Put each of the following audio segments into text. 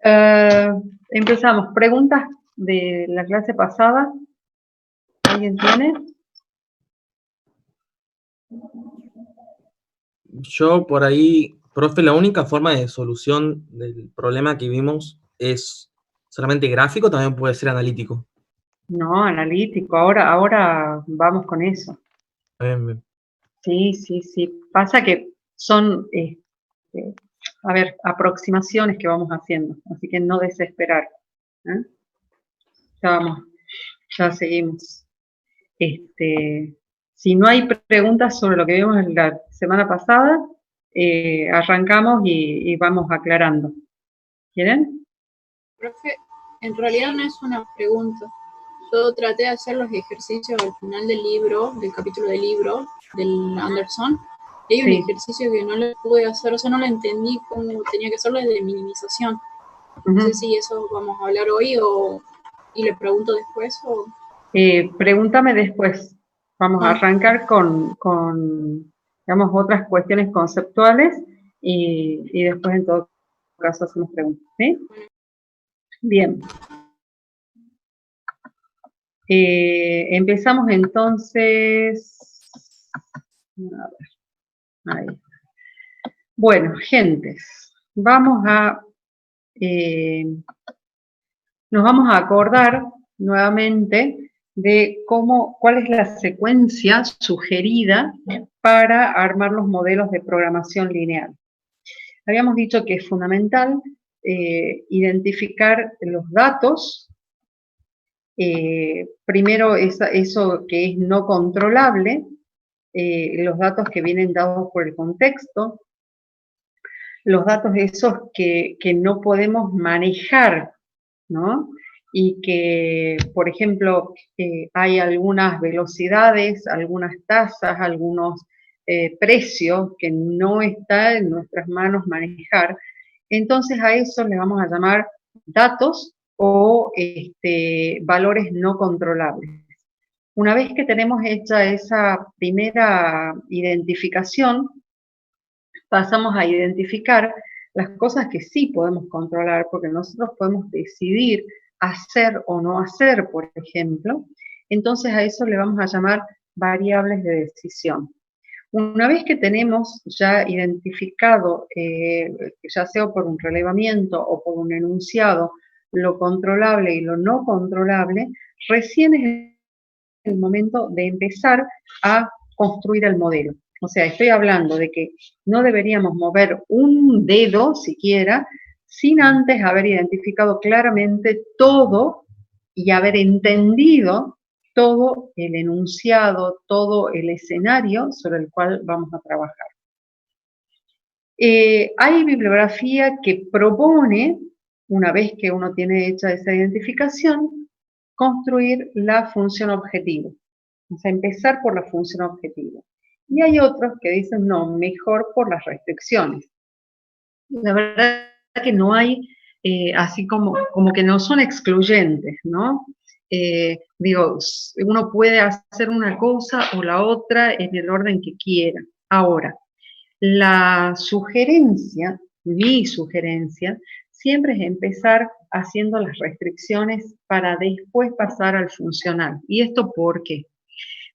Eh, Empezamos. Preguntas de la clase pasada. ¿Alguien tiene? Yo por ahí, profe, la única forma de solución del problema que vimos es solamente gráfico, también puede ser analítico. No, analítico. Ahora vamos con eso. Bien. Sí. Pasa que son, a ver, aproximaciones que vamos haciendo. Así que no desesperar. ¿Eh? Ya vamos, ya seguimos. Si no hay preguntas sobre lo que vimos la semana pasada, arrancamos y vamos aclarando. ¿Quieren? Profe, en realidad no es una pregunta. Yo traté de hacer los ejercicios al final del libro, del capítulo del libro, del Anderson. Y hay un ejercicio que no le pude hacer, o sea, no lo entendí cómo tenía que hacerlo, de minimización. No sé si eso vamos a hablar hoy y le pregunto después o... Pregúntame después. Vamos a arrancar con, digamos, otras cuestiones conceptuales y después en todo caso hacemos preguntas. ¿Sí? Bien. Empezamos entonces. A ver, ahí. Bueno, gentes, nos vamos a acordar nuevamente de cuál es la secuencia sugerida para armar los modelos de programación lineal. Habíamos dicho que es fundamental identificar los datos. Primero, eso que es no controlable, los datos que vienen dados por el contexto, los datos esos que no podemos manejar, ¿no? Y que, por ejemplo, hay algunas velocidades, algunas tasas, algunos precios que no está en nuestras manos manejar. Entonces a eso le vamos a llamar datos o valores no controlables. Una vez que tenemos hecha esa primera identificación, pasamos a identificar las cosas que sí podemos controlar, porque nosotros podemos decidir hacer o no hacer, por ejemplo. Entonces a eso le vamos a llamar variables de decisión. Una vez que tenemos ya identificado, ya sea por un relevamiento o por un enunciado, lo controlable y lo no controlable, recién es el momento de empezar a construir el modelo. O sea, estoy hablando de que no deberíamos mover un dedo siquiera sin antes haber identificado claramente todo y haber entendido todo el enunciado, todo el escenario sobre el cual vamos a trabajar. Hay bibliografía que propone, una vez que uno tiene hecha esa identificación, construir la función objetivo. O sea, empezar por la función objetivo. Y hay otros que dicen, no, mejor por las restricciones. La verdad que no hay, así como que no son excluyentes, ¿no? Digo, uno puede hacer una cosa o la otra en el orden que quiera. Ahora, la sugerencia, mi sugerencia, siempre es empezar haciendo las restricciones para después pasar al funcional. ¿Y esto por qué?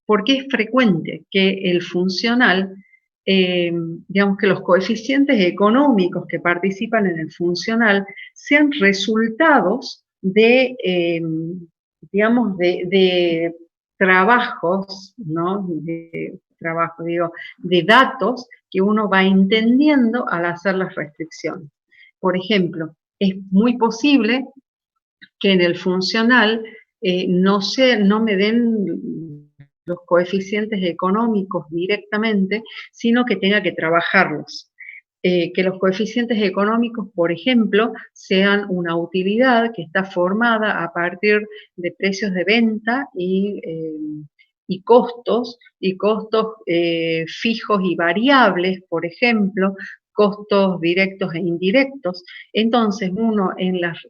Porque es frecuente que el funcional, digamos que los coeficientes económicos que participan en el funcional sean resultados de, digamos, de trabajos, ¿no? De datos que uno va entendiendo al hacer las restricciones. Por ejemplo, es muy posible que en el funcional no me den los coeficientes económicos directamente, sino que tenga que trabajarlos. Que los coeficientes económicos, por ejemplo, sean una utilidad que está formada a partir de precios de venta y costos fijos y variables, por ejemplo, costos directos e indirectos. Entonces, uno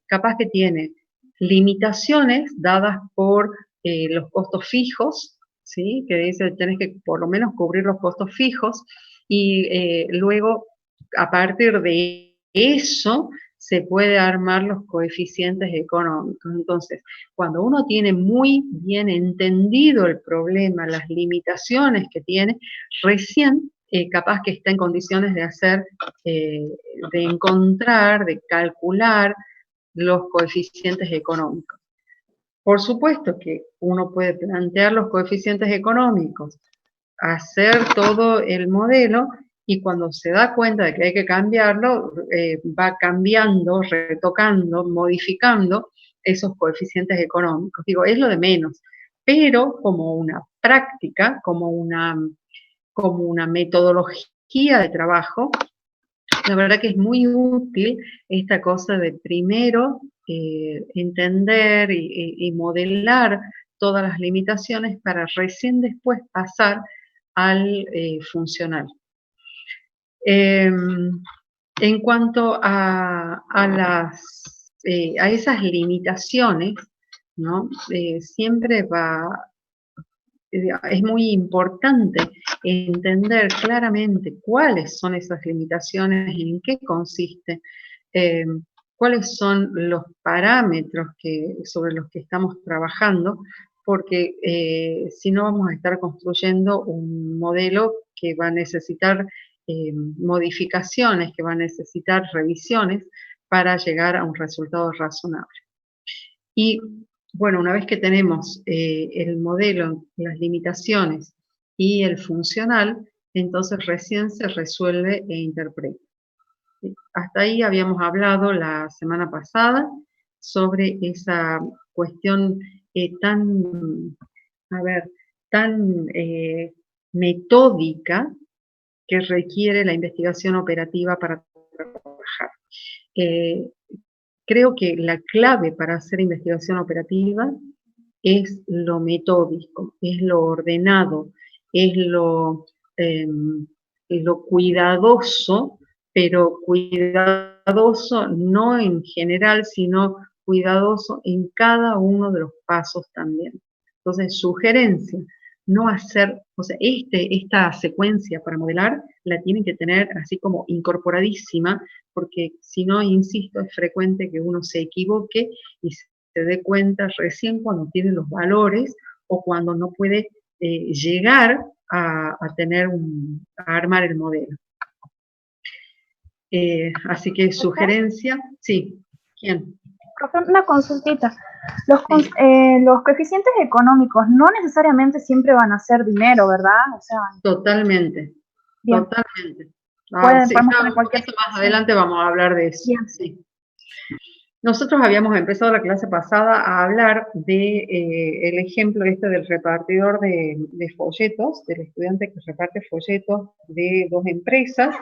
capaz que tiene limitaciones dadas por los costos fijos, ¿sí? Que dice tenés que por lo menos cubrir los costos fijos y luego a partir de eso se puede armar los coeficientes económicos. Entonces, cuando uno tiene muy bien entendido el problema, las limitaciones que tiene, recién capaz que está en condiciones de hacer, de encontrar, de calcular los coeficientes económicos. Por supuesto que uno puede plantear los coeficientes económicos, hacer todo el modelo, y cuando se da cuenta de que hay que cambiarlo, va cambiando, retocando, modificando esos coeficientes económicos. Digo, es lo de menos, pero como una práctica, como una metodología de trabajo, la verdad que es muy útil esta cosa de primero entender y modelar todas las limitaciones para recién después pasar al funcional. En cuanto a esas limitaciones, ¿no? Siempre es muy importante entender claramente cuáles son esas limitaciones, en qué consiste, cuáles son los parámetros sobre los que estamos trabajando, porque si no vamos a estar construyendo un modelo que va a necesitar modificaciones, que va a necesitar revisiones para llegar a un resultado razonable. Y bueno, una vez que tenemos el modelo, las limitaciones y el funcional, entonces recién se resuelve e interpreta. Hasta ahí habíamos hablado la semana pasada sobre esa cuestión tan metódica que requiere la investigación operativa para trabajar. Creo que la clave para hacer investigación operativa es lo metódico, es lo ordenado, es lo cuidadoso, pero cuidadoso no en general, sino cuidadoso en cada uno de los pasos también. Entonces, sugerencia, no hacer, o sea, esta secuencia para modelar la tienen que tener así como incorporadísima, porque si no, insisto, es frecuente que uno se equivoque y se dé cuenta recién cuando tiene los valores o cuando no puede llegar a armar el modelo. Así que sugerencia, sí, ¿quién? Profe, una consultita. Los coeficientes económicos no necesariamente siempre van a ser dinero, ¿verdad? O sea, totalmente, bien. totalmente. Podemos poner cualquier más adelante vamos a hablar de eso. Bien. Sí. Nosotros habíamos empezado la clase pasada a hablar de el ejemplo del repartidor de folletos, del estudiante que reparte folletos de dos empresas,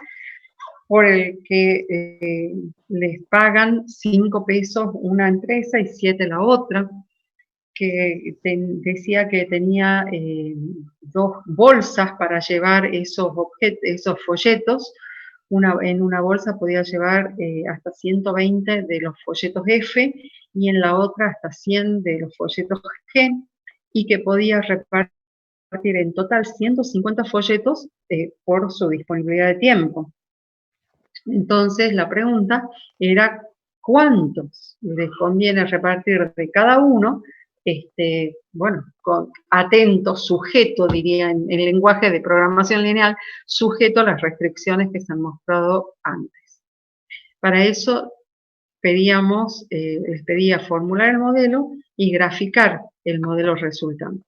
por el que les pagan 5 pesos una empresa y 7 la otra, que decía que tenía 2 bolsas para llevar esos folletos. En una bolsa podía llevar hasta 120 de los folletos F y en la otra hasta 100 de los folletos G, y que podía repartir en total 150 folletos por su disponibilidad de tiempo. Entonces la pregunta era ¿cuántos les conviene repartir de cada uno? Bueno, atento, sujeto, diría en lenguaje de programación lineal, sujeto a las restricciones que se han mostrado antes. Para eso les pedía formular el modelo y graficar el modelo resultante.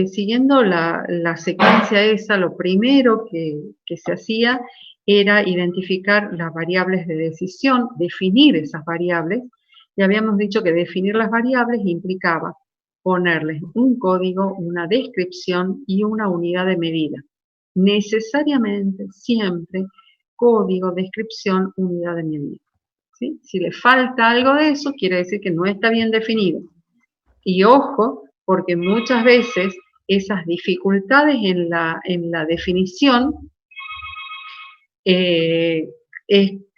Siguiendo la secuencia esa, lo primero que se hacía era identificar las variables de decisión, definir esas variables, y habíamos dicho que definir las variables implicaba ponerles un código, una descripción y una unidad de medida. Necesariamente, siempre, código, descripción, unidad de medida. ¿Sí? Si le falta algo de eso, quiere decir que no está bien definido. Y ojo, porque muchas veces esas dificultades en la definición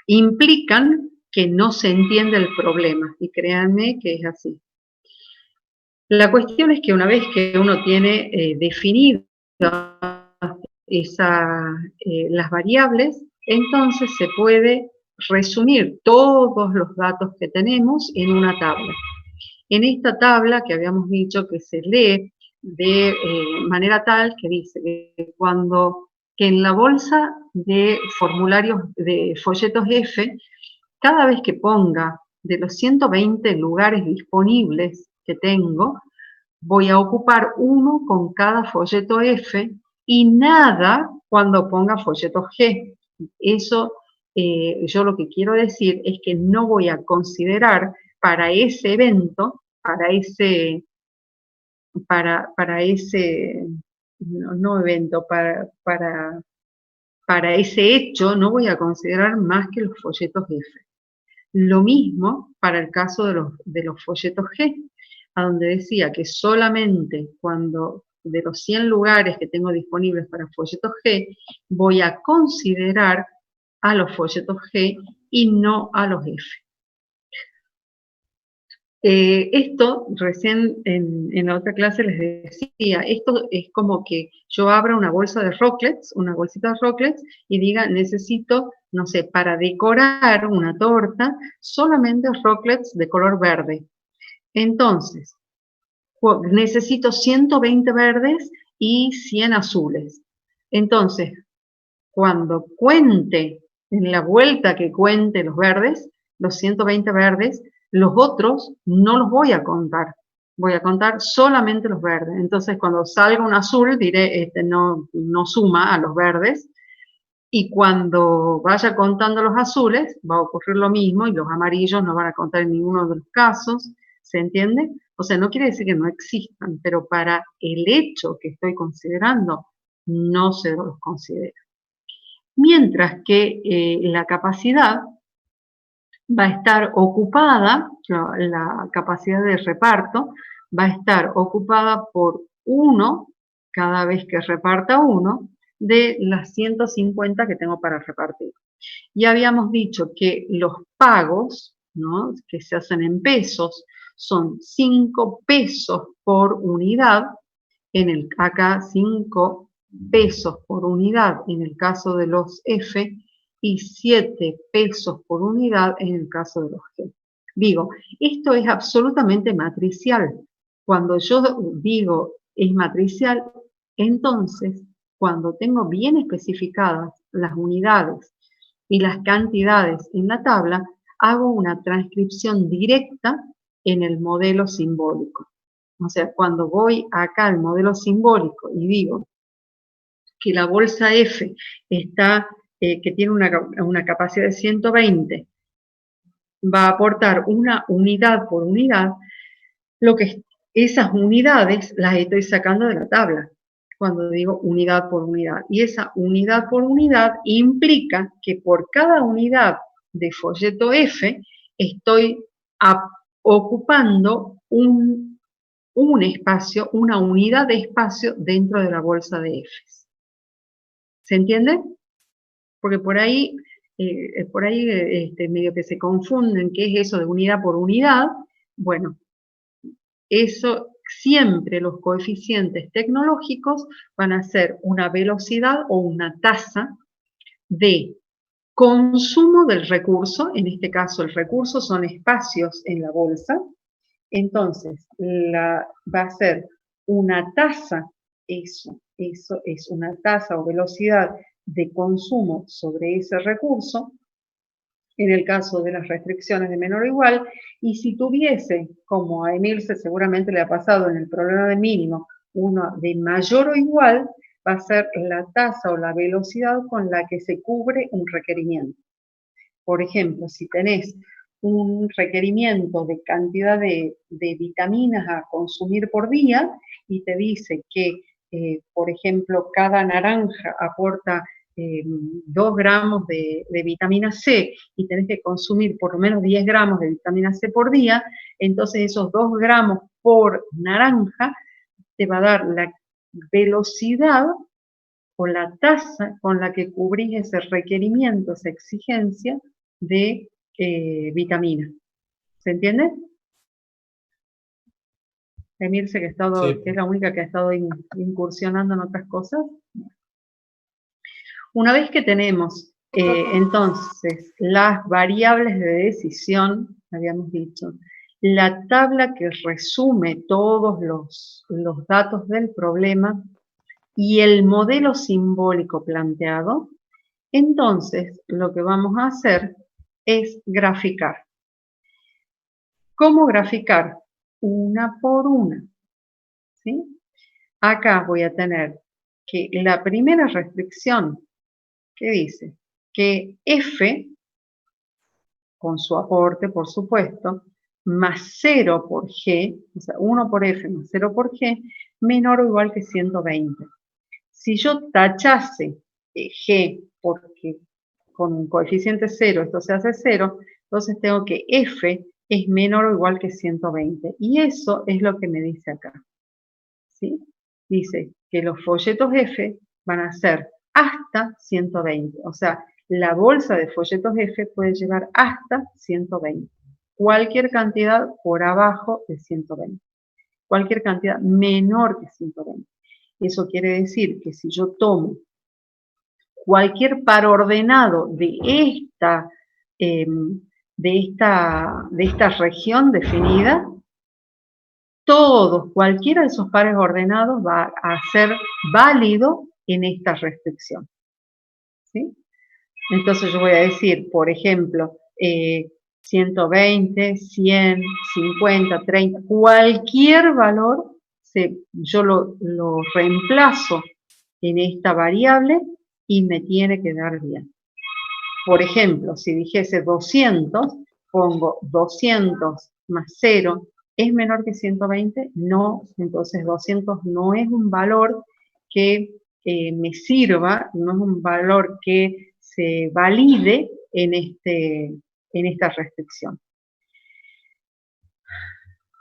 implican que no se entiende el problema, y créanme que es así. La cuestión es que una vez que uno tiene definidas las variables, entonces se puede resumir todos los datos que tenemos en una tabla. En esta tabla que habíamos dicho que se lee de manera tal que dice que en la bolsa de formularios de folletos F, cada vez que ponga de los 120 lugares disponibles que tengo, voy a ocupar uno con cada folleto F y nada cuando ponga folleto G. Eso, yo lo que quiero decir es que no voy a considerar para ese evento, para ese, no evento, para ese hecho, no voy a considerar más que los folletos F. Lo mismo para el caso de los folletos G, a donde decía que solamente cuando de los 100 lugares que tengo disponibles para folletos G, voy a considerar a los folletos G y no a los F. Esto, recién en la otra clase les decía, esto es como que yo abra una bolsa de rocklets, una bolsita de rocklets, y diga, necesito, no sé, para decorar una torta, solamente rocklets de color verde. Entonces, necesito 120 verdes y 100 azules. Entonces, cuando cuente, en la vuelta que cuente los verdes, los 120 verdes, los otros no los voy a contar. Voy a contar solamente los verdes. Entonces, cuando salga un azul, diré, no suma a los verdes. Y cuando vaya contando los azules, va a ocurrir lo mismo y los amarillos no van a contar en ninguno de los casos. ¿Se entiende? O sea, no quiere decir que no existan, pero para el hecho que estoy considerando, no se los considera. Mientras que la capacidad va a estar ocupada, la capacidad de reparto, va a estar ocupada por uno, cada vez que reparta uno, de las 150 que tengo para repartir. Ya habíamos dicho que los pagos, ¿no?, que se hacen en pesos, son 5 pesos por unidad, acá 5 pesos por unidad en el caso de los F, y 7 pesos por unidad en el caso de los G. Digo, esto es absolutamente matricial. Cuando yo digo es matricial, entonces, cuando tengo bien especificadas las unidades y las cantidades en la tabla, hago una transcripción directa en el modelo simbólico. O sea, cuando voy acá al modelo simbólico y digo que la bolsa F está que tiene una capacidad de 120, va a aportar una unidad por unidad, esas unidades las estoy sacando de la tabla, cuando digo unidad por unidad. Y esa unidad por unidad implica que por cada unidad de folleto F estoy ocupando un espacio, una unidad de espacio dentro de la bolsa de F. ¿Se entiende? Porque por ahí medio que se confunden qué es eso de unidad por unidad. Bueno, eso siempre los coeficientes tecnológicos van a ser una velocidad o una tasa de consumo del recurso. En este caso el recurso son espacios en la bolsa. Entonces va a ser una tasa, eso es una tasa o velocidad de consumo sobre ese recurso, en el caso de las restricciones de menor o igual, y si tuviese, como a Emilce seguramente le ha pasado en el problema de mínimo, uno de mayor o igual, va a ser la tasa o la velocidad con la que se cubre un requerimiento. Por ejemplo, si tenés un requerimiento de cantidad de vitaminas a consumir por día y te dice que, por ejemplo, cada naranja aporta 2 gramos de vitamina C y tenés que consumir por lo menos 10 gramos de vitamina C por día, entonces esos 2 gramos por naranja te va a dar la velocidad o la tasa con la que cubrís ese requerimiento, esa exigencia de vitamina. ¿Se entiende? Emilce, que es la única que ha estado incursionando en otras cosas. Una vez que tenemos Entonces, las variables de decisión, habíamos dicho, la tabla que resume todos los datos del problema y el modelo simbólico planteado, entonces lo que vamos a hacer es graficar. ¿Cómo graficar? Una por una, ¿sí? Acá voy a tener que la primera restricción, ¿qué dice? Que F, con su aporte, por supuesto, más 0 por G, o sea, 1 por F más 0 por G, menor o igual que 120. Si yo tachase G, porque con un coeficiente 0 esto se hace 0, entonces tengo que F es menor o igual que 120. Y eso es lo que me dice acá, ¿sí? Dice que los folletos F van a ser hasta 120. O sea, la bolsa de folletos F puede llevar hasta 120. Cualquier cantidad por abajo de 120. Cualquier cantidad menor que 120. Eso quiere decir que si yo tomo cualquier par ordenado de esta región definida, cualquiera de esos pares ordenados va a ser válido en esta restricción, ¿sí? Entonces yo voy a decir, por ejemplo, 120, 100, 50, 30, cualquier valor, yo lo reemplazo en esta variable y me tiene que dar bien. Por ejemplo, si dijese 200, pongo 200 más 0, ¿es menor que 120? No, entonces 200 no es un valor que me sirva, no es un valor que se valide en esta restricción.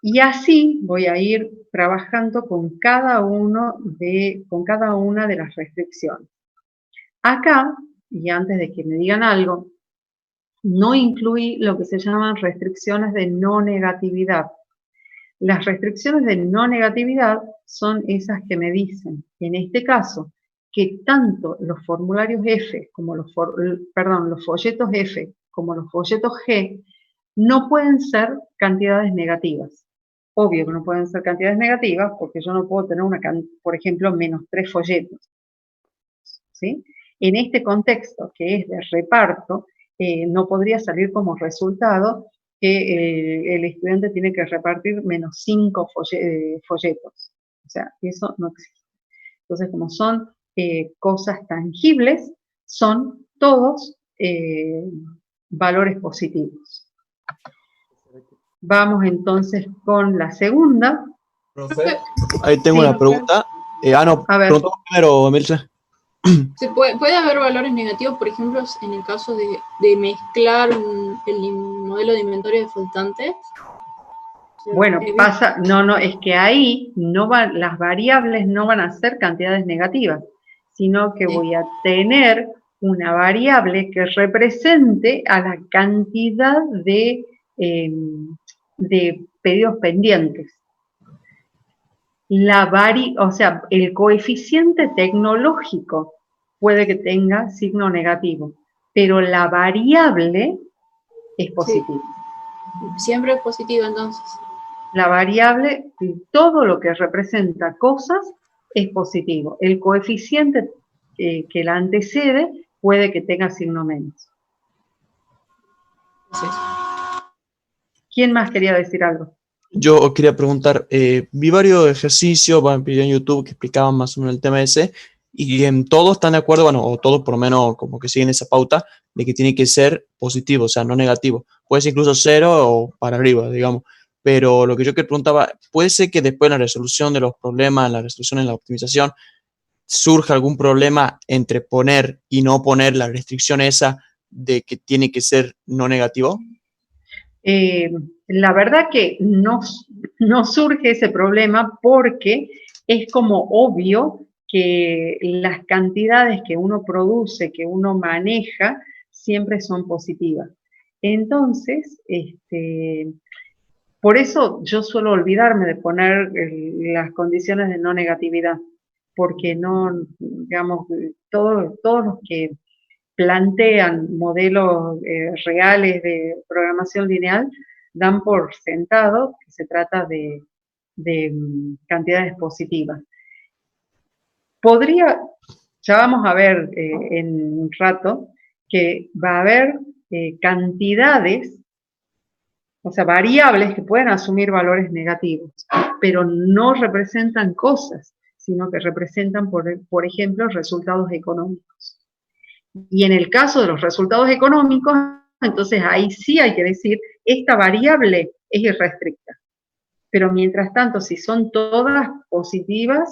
Y así voy a ir trabajando con cada una de las restricciones. Acá, y antes de que me digan algo, no incluí lo que se llaman restricciones de no negatividad. Las restricciones de no negatividad son esas que me dicen, en este caso, que tanto los formularios F como los folletos F como los folletos G no pueden ser cantidades negativas. Obvio que no pueden ser cantidades negativas porque yo no puedo tener, por ejemplo, menos 3 folletos, ¿sí? En este contexto, que es de reparto, no podría salir como resultado que el estudiante tiene que repartir menos 5 folletos. O sea, eso no existe. Entonces, como son cosas tangibles, son todos valores positivos. Vamos entonces con la segunda. Profe, ahí tengo Sí. una pregunta. No, A ver. preguntó primero, Emilce. ¿Puede haber valores negativos, por ejemplo, en el caso de mezclar el modelo de inventario de faltantes? Bueno, pasa, no, es que ahí las variables no van a ser cantidades negativas, sino que voy a tener una variable que represente a la cantidad de pedidos pendientes. O sea, el coeficiente tecnológico puede que tenga signo negativo, pero la variable es positiva. Sí. Siempre es positiva, entonces. La variable, todo lo que representa cosas, es positivo. El coeficiente que la antecede puede que tenga signo menos. Sí. ¿Quién más quería decir algo? Yo quería preguntar, vi varios ejercicios en YouTube que explicaban más o menos el tema ese, y todos están de acuerdo, bueno, o todos por lo menos como que siguen esa pauta de que tiene que ser positivo, o sea, no negativo. Puede ser incluso 0 o para arriba, digamos. Pero lo que yo que preguntaba, ¿puede ser que después en la resolución de los problemas, en la resolución, en la optimización, surja algún problema entre poner y no poner la restricción esa de que tiene que ser no negativo? La verdad que no surge ese problema porque es como obvio que las cantidades que uno produce, que uno maneja, siempre son positivas. Entonces, por eso yo suelo olvidarme de poner las condiciones de no negatividad, porque no, digamos, todos los que plantean modelos reales de programación lineal, dan por sentado que se trata de cantidades positivas. Ya vamos a ver en un rato, que va a haber cantidades, o sea, variables que pueden asumir valores negativos, pero no representan cosas, sino que representan, por ejemplo, resultados económicos. Y en el caso de los resultados económicos, entonces ahí sí hay que decir, esta variable es irrestricta. Pero mientras tanto, si son todas positivas,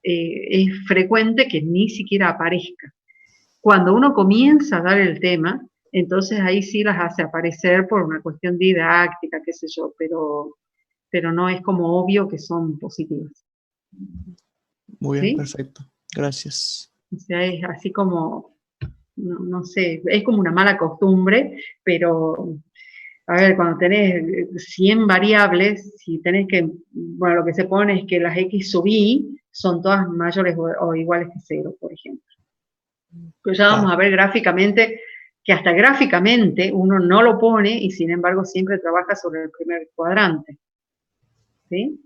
es frecuente que ni siquiera aparezca. Cuando uno comienza a dar el tema, entonces ahí sí las hace aparecer por una cuestión didáctica, qué sé yo, pero no es como obvio que son positivas. Muy bien, ¿Sí? perfecto. Gracias. O sea, es así como, no sé, es como una mala costumbre, pero, a ver, cuando tenés 100 variables, si tenés que, bueno, lo que se pone es que las x sub i son todas mayores o iguales que 0, por ejemplo. Pero ya vamos a ver gráficamente, que hasta gráficamente uno no lo pone y sin embargo siempre trabaja sobre el primer cuadrante. ¿Sí?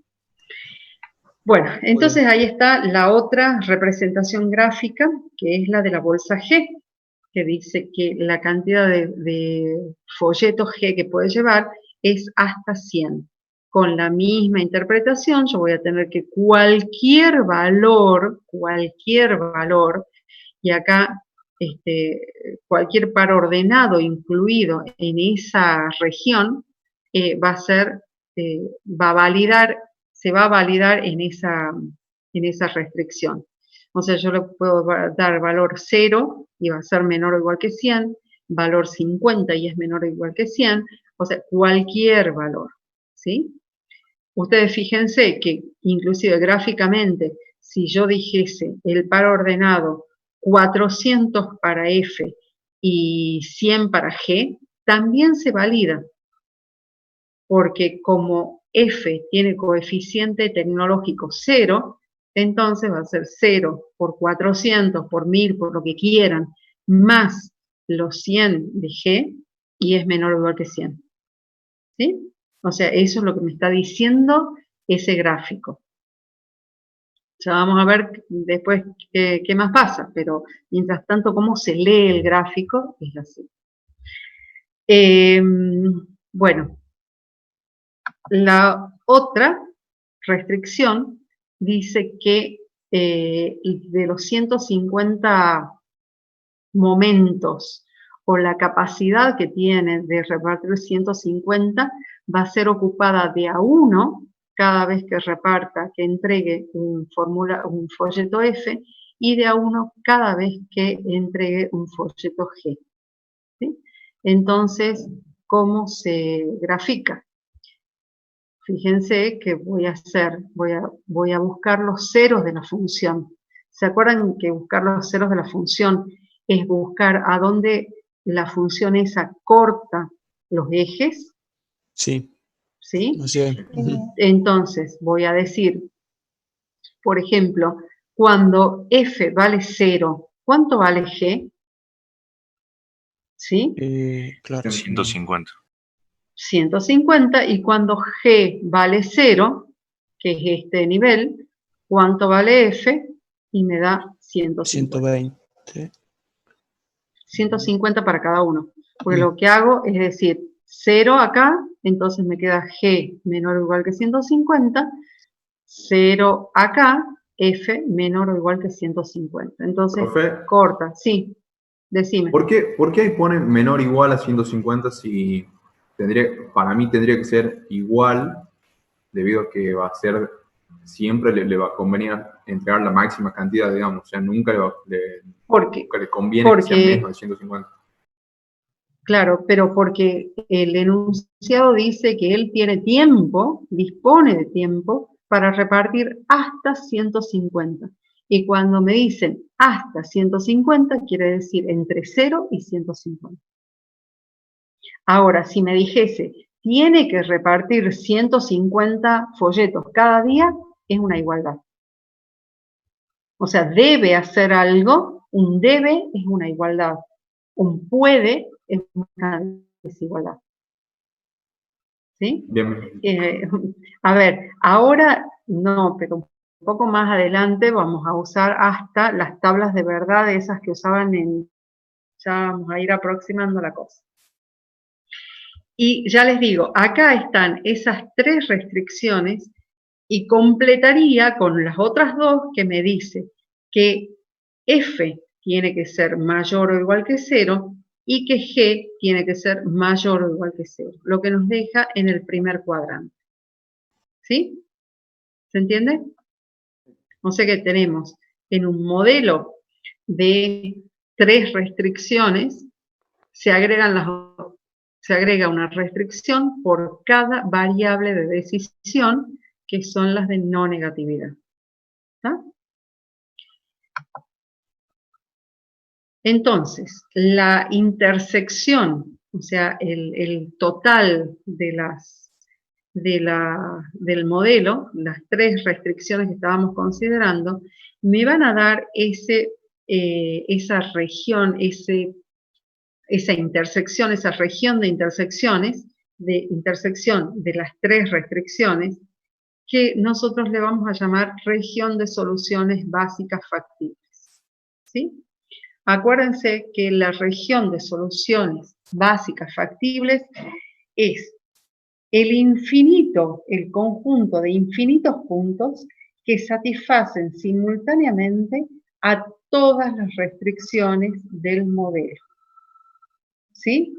Bueno, entonces ahí está la otra representación gráfica, que es la de la bolsa G, que dice que la cantidad de folletos G que puede llevar es hasta 100. Con la misma interpretación, yo voy a tener que cualquier valor, y acá cualquier par ordenado incluido en esa región se va a validar en esa restricción. O sea, yo le puedo dar valor 0 y va a ser menor o igual que 100, valor 50 y es menor o igual que 100, o sea, cualquier valor, ¿sí? Ustedes fíjense que inclusive gráficamente, si yo dijese el par ordenado 400 para F y 100 para G, también se valida, porque como F tiene coeficiente tecnológico 0, entonces va a ser 0 por 400, por 1000, por lo que quieran, más los 100 de G, y es menor o igual que 100. ¿Sí? O sea, eso es lo que me está diciendo ese gráfico. Ya vamos a ver después qué más pasa, pero mientras tanto, cómo se lee el gráfico es así. Bueno, la otra restricción dice que de los 150 momentos o la capacidad que tiene de repartir 150 va a ser ocupada de a uno cada vez que reparta, que entregue un folleto F, y de a uno cada vez que entregue un folleto G. ¿Sí? Entonces, ¿cómo se grafica? Fíjense que voy a buscar los ceros de la función. ¿Se acuerdan que buscar los ceros de la función es buscar a dónde la función esa corta los ejes? Sí. ¿Sí? Así es. Entonces, voy a decir, por ejemplo, cuando f vale 0, ¿cuánto vale g? ¿Sí? Claro. 150. 150, y cuando g vale 0, que es este nivel, ¿cuánto vale f? Y me da 150. 120. 150 para cada uno. Porque lo que hago es decir, 0 acá, entonces me queda g menor o igual que 150, 0 acá, f menor o igual que 150. Entonces, Profe, corta, sí, decime. ¿por qué ahí pone menor o igual a 150 si para mí tendría que ser igual, debido a que va a ser, siempre le va a convenir entregar la máxima cantidad, digamos, o sea, nunca le conviene que sea menos de 150. Claro, pero porque el enunciado dice que él tiene tiempo, dispone de tiempo para repartir hasta 150. Y cuando me dicen hasta 150, quiere decir entre 0 y 150. Ahora, si me dijese, tiene que repartir 150 folletos cada día, es una igualdad. O sea, debe hacer algo Un debe es una igualdad. Un puede es una desigualdad. ¿Sí? Bien. A ver, ahora no, pero un poco más adelante vamos a usar hasta las tablas de verdad, esas que usaban en... Ya vamos a ir aproximando la cosa. Y ya les digo, acá están esas 3 restricciones y completaría con las otras 2 que me dice que F tiene que ser mayor o igual que 0 y que G tiene que ser mayor o igual que 0, lo que nos deja en el primer cuadrante. ¿Sí? ¿Se entiende? O sea que tenemos en un modelo de 3 restricciones, se agrega una restricción por cada variable de decisión, que son las de no negatividad. ¿Está? Entonces, la intersección, o sea, el total del modelo, las 3 restricciones que estábamos considerando, me van a dar esa región, esa intersección, esa región de intersecciones, de intersección de las 3 restricciones, que nosotros le vamos a llamar región de soluciones básicas factibles. ¿Sí? Acuérdense que la región de soluciones básicas factibles es el infinito, el conjunto de infinitos puntos que satisfacen simultáneamente a todas las restricciones del modelo. ¿Sí?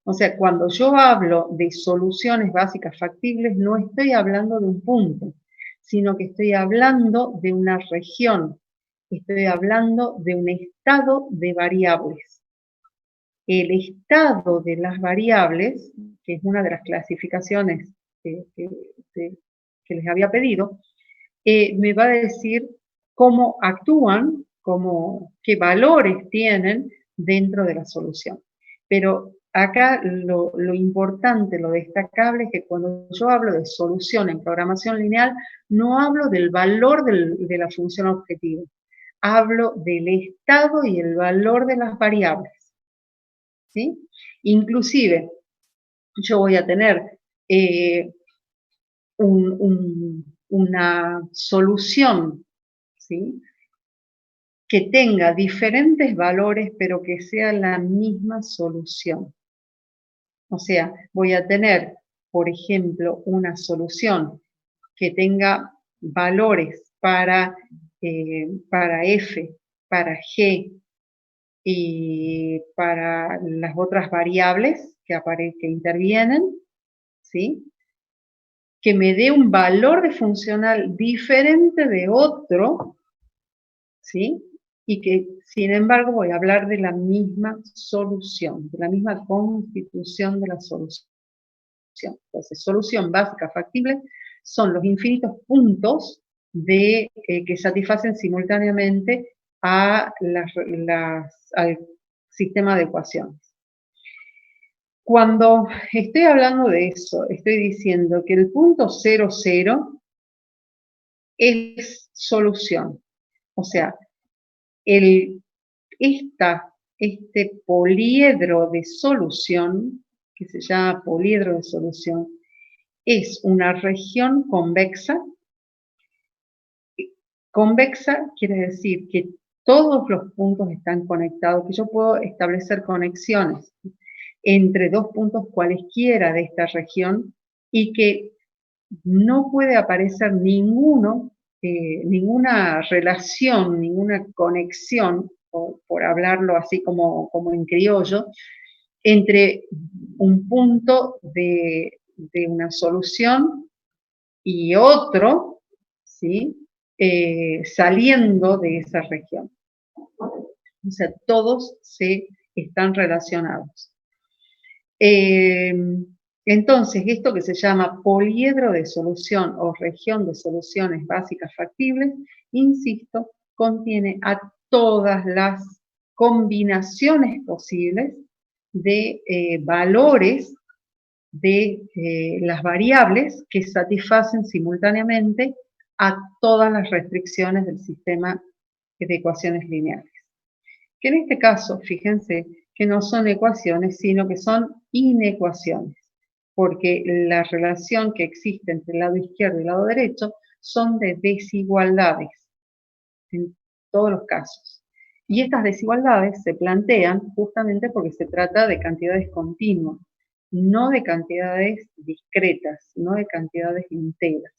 O sea, cuando yo hablo de soluciones básicas factibles, no estoy hablando de un punto, sino que estoy hablando de una región, estoy hablando de un estado de variables. El estado de las variables, que es una de las clasificaciones que les había pedido, me va a decir cómo actúan, qué valores tienen dentro de la solución. Pero acá lo importante, lo destacable es que cuando yo hablo de solución en programación lineal, no hablo del valor de la función objetivo, hablo del estado y el valor de las variables. ¿Sí? Inclusive, yo voy a tener una solución, ¿sí?, que tenga diferentes valores, pero que sea la misma solución. O sea, voy a tener, por ejemplo, una solución que tenga valores para F, para G y para las otras variables que intervienen, ¿sí?, que me dé un valor de funcional diferente de otro, ¿sí?, y que, sin embargo, voy a hablar de la misma solución, de la misma constitución de la solución. Entonces, solución básica factible son los infinitos puntos que satisfacen simultáneamente al sistema de ecuaciones. Cuando estoy hablando de eso, estoy diciendo que el punto 0, 0 es solución. O sea, este poliedro de solución, que se llama poliedro de solución, es una región convexa. Convexa quiere decir que todos los puntos están conectados, que yo puedo establecer conexiones entre 2 puntos cualesquiera de esta región y que no puede aparecer ninguna relación, ninguna conexión, por hablarlo así como en criollo, entre un punto de una solución y otro, ¿sí?, saliendo de esa región. O sea, todos están relacionados. Entonces, esto que se llama poliedro de solución o región de soluciones básicas factibles, insisto, contiene a todas las combinaciones posibles de valores de las variables que satisfacen simultáneamente a todas las restricciones del sistema de ecuaciones lineales. que en este caso, fíjense, que no son ecuaciones, sino que son inecuaciones, porque la relación que existe entre el lado izquierdo y el lado derecho son de desigualdades, en todos los casos. Y estas desigualdades se plantean justamente porque se trata de cantidades continuas, no de cantidades discretas, no de cantidades enteras.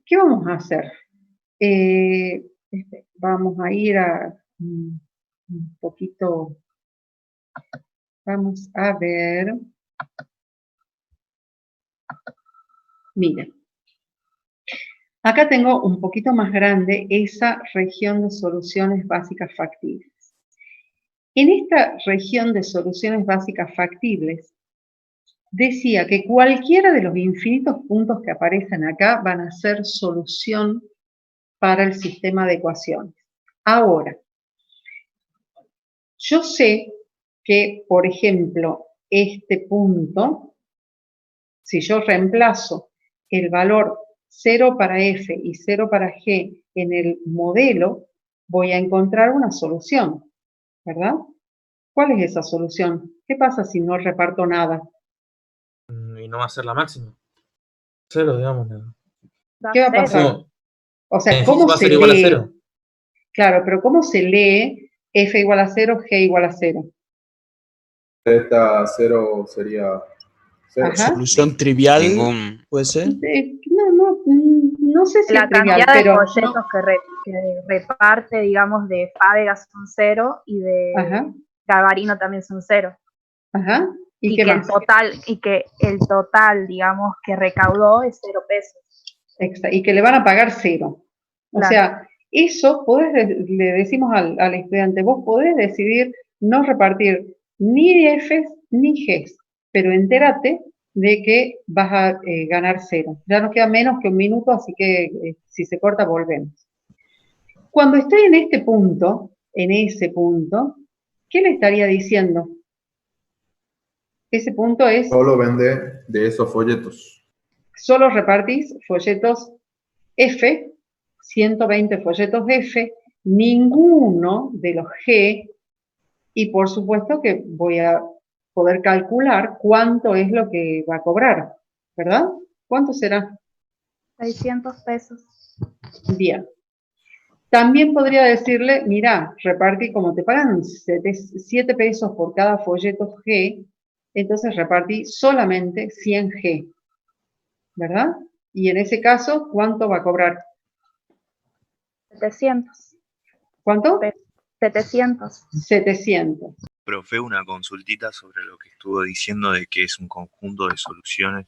¿Qué vamos a hacer? Vamos a ir a un poquito, vamos a ver, miren, acá tengo un poquito más grande esa región de soluciones básicas factibles. En esta región de soluciones básicas factibles, decía que cualquiera de los infinitos puntos que aparecen acá van a ser solución para el sistema de ecuaciones. Ahora, yo sé que, por ejemplo, este punto, si yo reemplazo el valor 0 para f y 0 para g en el modelo, voy a encontrar una solución, ¿verdad? ¿Cuál es esa solución? ¿Qué pasa si no reparto nada? Y no va a ser la máxima. 0, digamos. ¿no? ¿Qué va a pasar? No, O sea, el ¿cómo va a se ser igual a lee? 0. Claro, pero ¿cómo se lee f igual a 0, g igual a 0? Esta 0 sería 0. Ajá. Solución trivial, Ningún. puede ser. No sé si La es trivial, cantidad de pero... folletos que reparte, digamos, de Fábregas son 0 y de Ajá, Gavarino también son 0. ajá. ¿Y Y qué que más? el total, digamos, que recaudó es 0 pesos. Y que le van a pagar 0. O Claro. sea, eso le decimos al estudiante, vos podés decidir no repartir ni Fs ni Gs, pero entérate de que vas a ganar 0. Ya nos queda menos que un minuto, así que si se corta, volvemos. Cuando estoy en este punto, en ese punto, ¿qué le estaría diciendo? Ese punto es, Solo vende de esos folletos. solo repartís folletos F, 120 folletos F, ninguno de los G, y por supuesto que voy a poder calcular cuánto es lo que va a cobrar, ¿verdad? ¿Cuánto será? 600 pesos. Bien. También podría decirle, mira, repartí, como te pagan 7 pesos por cada folleto G, entonces repartí solamente 100 G, ¿verdad? Y en ese caso, ¿cuánto va a cobrar? 700. ¿Cuánto? 700. 700. Profe, una consultita sobre lo que estuvo diciendo de que es un conjunto de soluciones.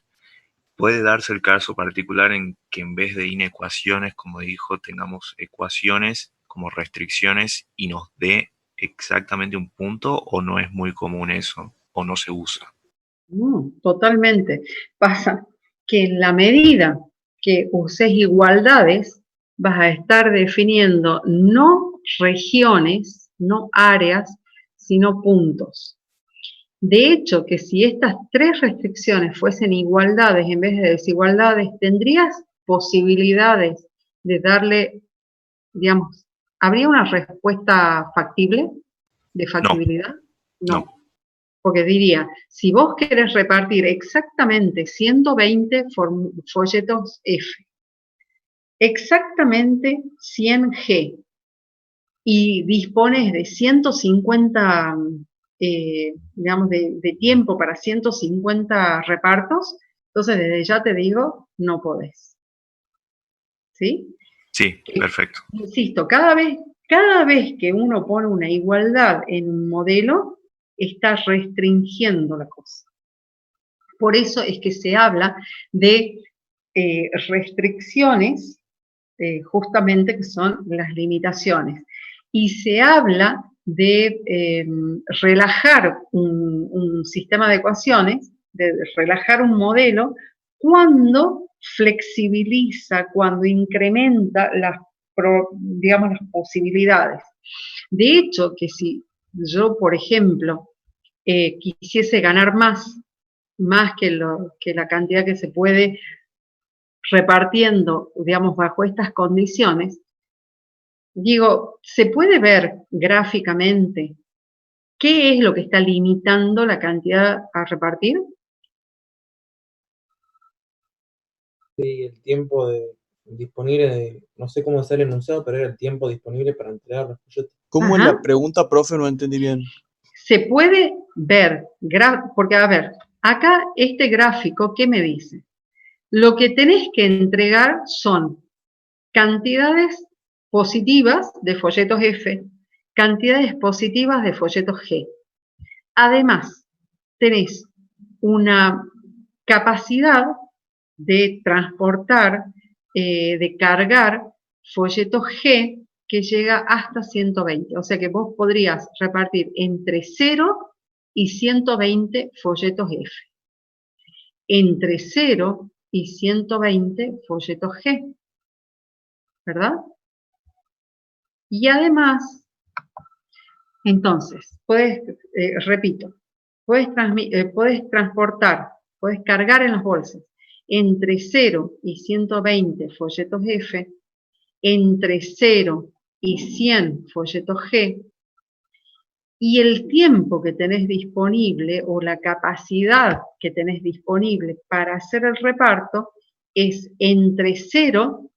¿Puede darse el caso particular en que en vez de inecuaciones, como dijo, tengamos ecuaciones como restricciones y nos dé exactamente un punto, o no es muy común eso, o no se usa? Totalmente. Pasa que en la medida que uses igualdades, vas a estar definiendo no regiones, no áreas, sino puntos. De hecho, que si estas 3 restricciones fuesen igualdades en vez de desigualdades, tendrías posibilidades de darle, digamos, ¿habría una respuesta factible de factibilidad? No. Porque diría, si vos querés repartir exactamente 120 folletos F, exactamente 100 G, y dispones de 150, digamos, de tiempo para 150 repartos, entonces desde ya te digo, no podés. ¿Sí? Sí, perfecto. Insisto, cada vez que uno pone una igualdad en un modelo, está restringiendo la cosa. Por eso es que se habla de restricciones, justamente que son las limitaciones. Y se habla de relajar un sistema de ecuaciones, de relajar un modelo, cuando flexibiliza, cuando incrementa digamos, las posibilidades. De hecho, que si yo, por ejemplo, quisiese ganar más que la cantidad que se puede repartiendo, digamos, bajo estas condiciones, digo, ¿se puede ver gráficamente qué es lo que está limitando la cantidad a repartir? Sí, el tiempo disponible, no sé cómo es el enunciado, pero era el tiempo disponible para entregar los folletos. ¿Cómo es Ajá. la pregunta, profe? No entendí bien. Se puede ver, porque a ver, acá este gráfico, ¿qué me dice? Lo que tenés que entregar son cantidades positivas de folletos F, cantidades positivas de folletos G. Además, tenés una capacidad de transportar, de cargar folletos G que llega hasta 120. O sea que vos podrías repartir entre 0 y 120 folletos F. Entre 0 y 120 folletos G. ¿Verdad? Y además, entonces, repito, puedes transportar, puedes cargar en las bolsas entre 0 y 120 folletos F, entre 0 y 100 folletos G, y el tiempo que tenés disponible o la capacidad que tenés disponible para hacer el reparto es entre 0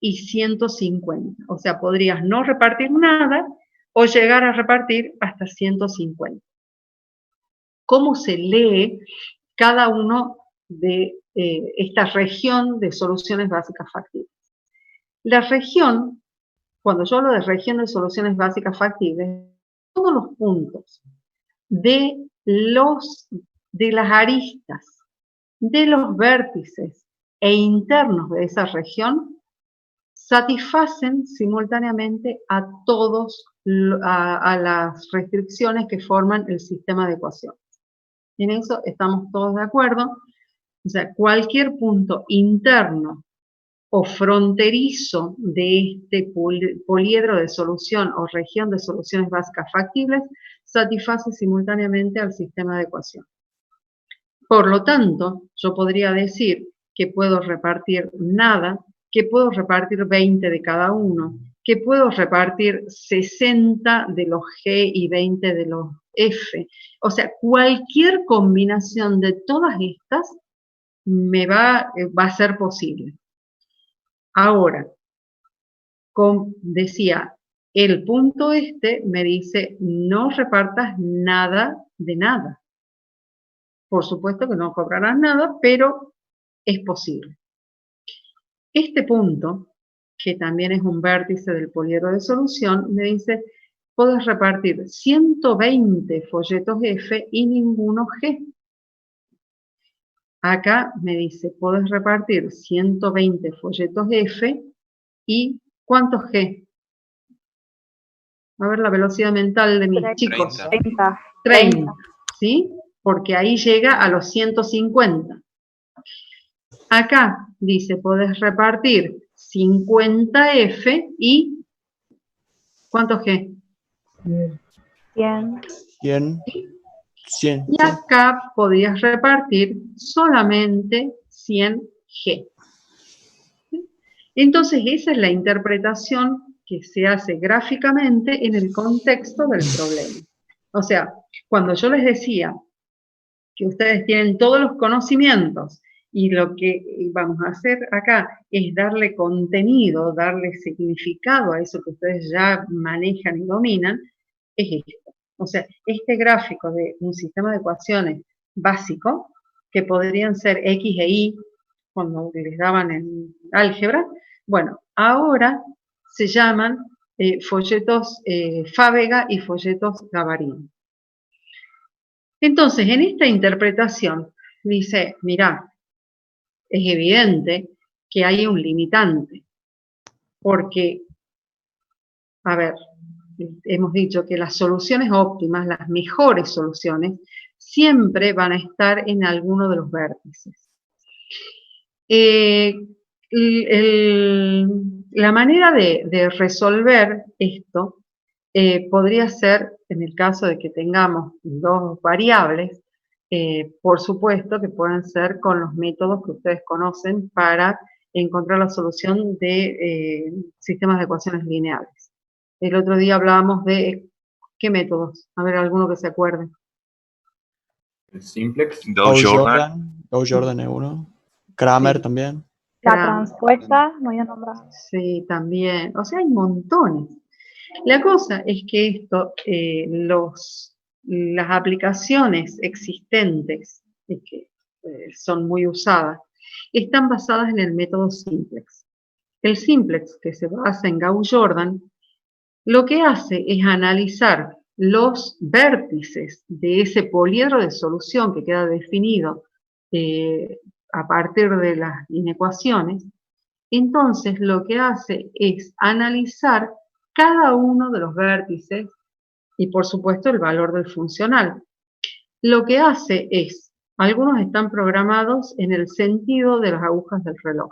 y 150. O sea, podrías no repartir nada o llegar a repartir hasta 150. ¿Cómo se lee cada uno de esta región de soluciones básicas factibles? La región, cuando yo hablo de región de soluciones básicas factibles, todos los puntos de las aristas, de los vértices e internos de esa región satisfacen simultáneamente a las restricciones que forman el sistema de ecuaciones. En eso estamos todos de acuerdo. O sea, cualquier punto interno o fronterizo de este poliedro de solución o región de soluciones básicas factibles satisface simultáneamente al sistema de ecuación. Por lo tanto, yo podría decir que puedo repartir nada, que puedo repartir 20 de cada uno, que puedo repartir 60 de los G y 20 de los F. O sea, cualquier combinación de todas estas va a ser posible. Ahora, decía, el punto este me dice, no repartas nada de nada. Por supuesto que no cobrarás nada, pero es posible. Este punto, que también es un vértice del poliedro de solución, me dice, puedes repartir 120 folletos F y ninguno G. Acá me dice, puedes repartir 120 folletos F y ¿cuántos G? A ver la velocidad mental de mis chicos. 30, ¿sí? Porque ahí llega a los 150. Acá dice, podés repartir 50 F y ¿cuántos G? 100. 100. Y acá podrías repartir solamente 100 G. Entonces esa es la interpretación que se hace gráficamente en el contexto del problema. O sea, cuando yo les decía que ustedes tienen todos los conocimientos y lo que vamos a hacer acá es darle contenido, darle significado a eso que ustedes ya manejan y dominan, es esto. O sea, este gráfico de un sistema de ecuaciones básico, que podrían ser X e Y, cuando les daban en álgebra, bueno, ahora se llaman folletos Fábega y folletos Gabarini. Entonces, en esta interpretación, dice, mirá, es evidente que hay un limitante, porque, a ver, hemos dicho que las soluciones óptimas, las mejores soluciones, siempre van a estar en alguno de los vértices. La manera de resolver esto podría ser, en el caso de que tengamos dos variables, por supuesto que pueden ser con los métodos que ustedes conocen para encontrar la solución de sistemas de ecuaciones lineales. El otro día hablábamos de, ¿qué métodos? A ver, alguno que se acuerde. El simplex. Dow Jordan. Dow Jordan es uno. Kramer Sí. también. La Cram, transpuesta, no había nombrado. sí, también. O sea, hay montones. La cosa es que esto, las aplicaciones existentes, y que son muy usadas, están basadas en el método simplex. El simplex, que se basa en Gauss-Jordan, lo que hace es analizar los vértices de ese poliedro de solución que queda definido a partir de las inecuaciones. Entonces, lo que hace es analizar cada uno de los vértices y, por supuesto, el valor del funcional. Lo que hace es, algunos están programados en el sentido de las agujas del reloj.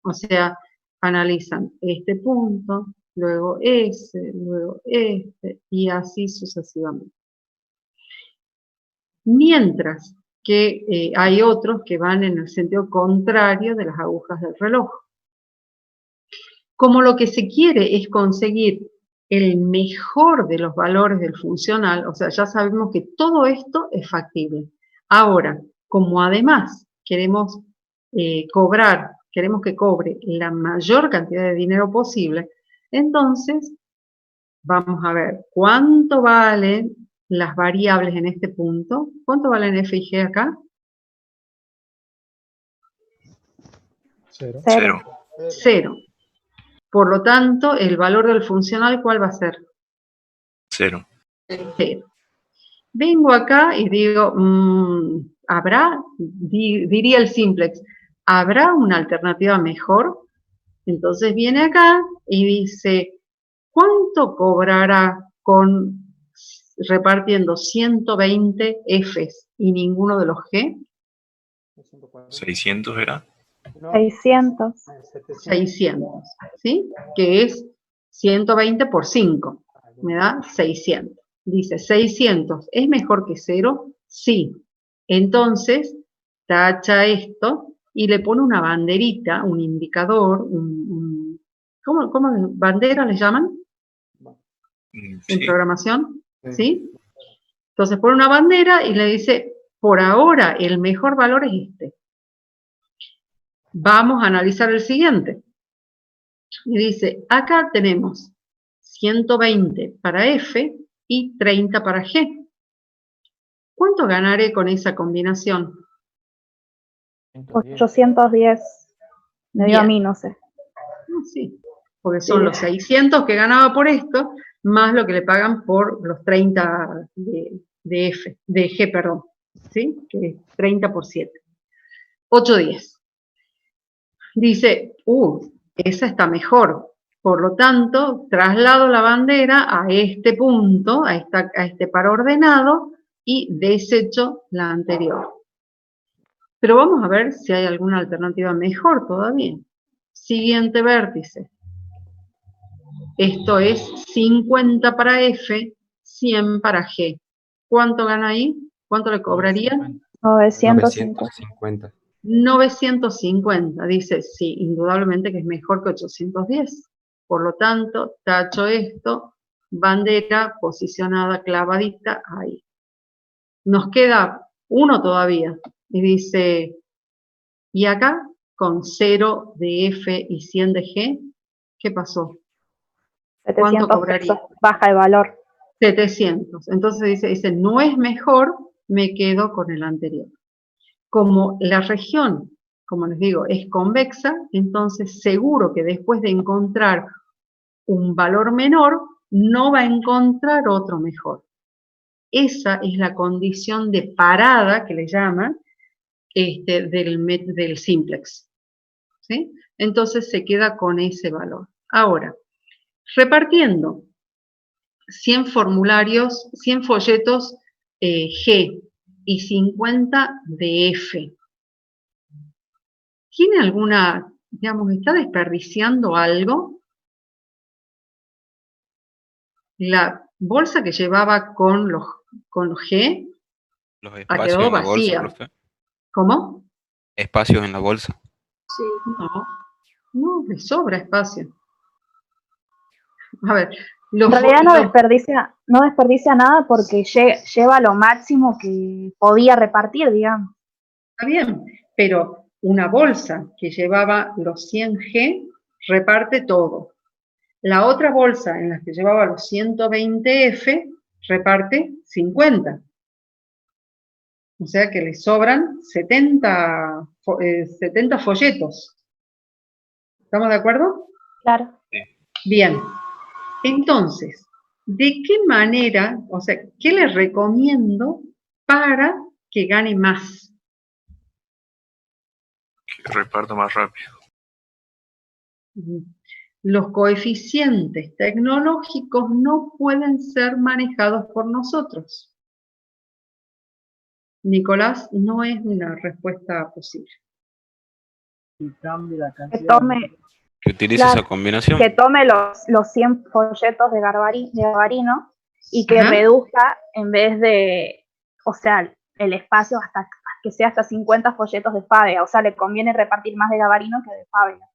O sea, analizan este punto, luego ese, luego este, y así sucesivamente. Mientras que hay otros que van en el sentido contrario de las agujas del reloj. Como lo que se quiere es conseguir el mejor de los valores del funcional, o sea, ya sabemos que todo esto es factible. Ahora, como además queremos queremos que cobre la mayor cantidad de dinero posible, entonces vamos a ver cuánto valen las variables en este punto. ¿Cuánto valen f y g acá? Cero. Cero. 0. Por lo tanto, el valor del funcional, ¿cuál va a ser? Cero. 0. Vengo acá y digo, ¿habrá? Diría el simplex, ¿habrá una alternativa mejor? Entonces viene acá y dice, ¿cuánto cobrará repartiendo 120 Fs y ninguno de los G? 600 era. 600. 600, ¿sí? Que es 120 por 5, me da 600. Dice, 600, ¿es mejor que 0? Sí. Entonces, tacha esto y le pone una banderita, un indicador, ¿cómo bandera le llaman en Sí. programación? ¿Sí? Entonces pone una bandera y le dice, por ahora el mejor valor es este. Vamos a analizar el siguiente. Y dice, acá tenemos 120 para F y 30 para G. ¿Cuánto ganaré con esa combinación? 810. Me dio a Bien. mí, no sé. Sí, porque son Sí. los 600 que ganaba por esto, más lo que le pagan por los 30 de G, perdón, ¿sí? Que es 30 por 7. 810. Dice, esa está mejor. Por lo tanto, traslado la bandera a este punto, a este par ordenado, y desecho la anterior. Pero vamos a ver si hay alguna alternativa mejor todavía. Siguiente vértice. Esto es 50 para F, 100 para G. ¿Cuánto gana ahí? ¿Cuánto le cobraría? 950. 950. 950. Dice, sí, indudablemente que es mejor que 810. Por lo tanto, tacho esto, bandera posicionada clavadita ahí. Nos queda uno todavía. Y dice, ¿y acá? Con 0 de F y 100 de G, ¿qué pasó? ¿Cuánto 700 cobraría? pesos. Baja de valor. 700. Entonces dice, no es mejor, me quedo con el anterior. Como la región, como les digo, es convexa, entonces seguro que después de encontrar un valor menor, no va a encontrar otro mejor. Esa es la condición de parada, que le llaman, del simplex. ¿Sí? Entonces se queda con ese valor. Ahora, repartiendo 100 formularios, 100 folletos G y 50 de F. ¿Tiene alguna, digamos, está desperdiciando algo? La bolsa que llevaba con los G Los espacios quedó en la bolsa, vacía. profe. ¿Cómo? Espacios en la bolsa. Sí. No, le sobra espacio. A ver, Los En fo- realidad los- no desperdicia nada porque lleva lo máximo que podía repartir, digamos. Está bien, pero una bolsa que llevaba los 100G reparte todo. La otra bolsa en la que llevaba los 120F reparte 50. O sea que le sobran 70 folletos. ¿Estamos de acuerdo? Claro. Bien. Entonces, ¿de qué manera, o sea, qué le recomiendo para que gane más? Que reparto más rápido. Los coeficientes tecnológicos no pueden ser manejados por nosotros. Nicolás, no es una respuesta posible. Que tome, Que utilice claro, esa combinación. que tome los 100 folletos de Garbarino y que Ajá. reduzca en vez de, o sea, el espacio hasta que sea hasta 50 folletos de Fábega. O sea, le conviene repartir más de Garbarino que de Fábega.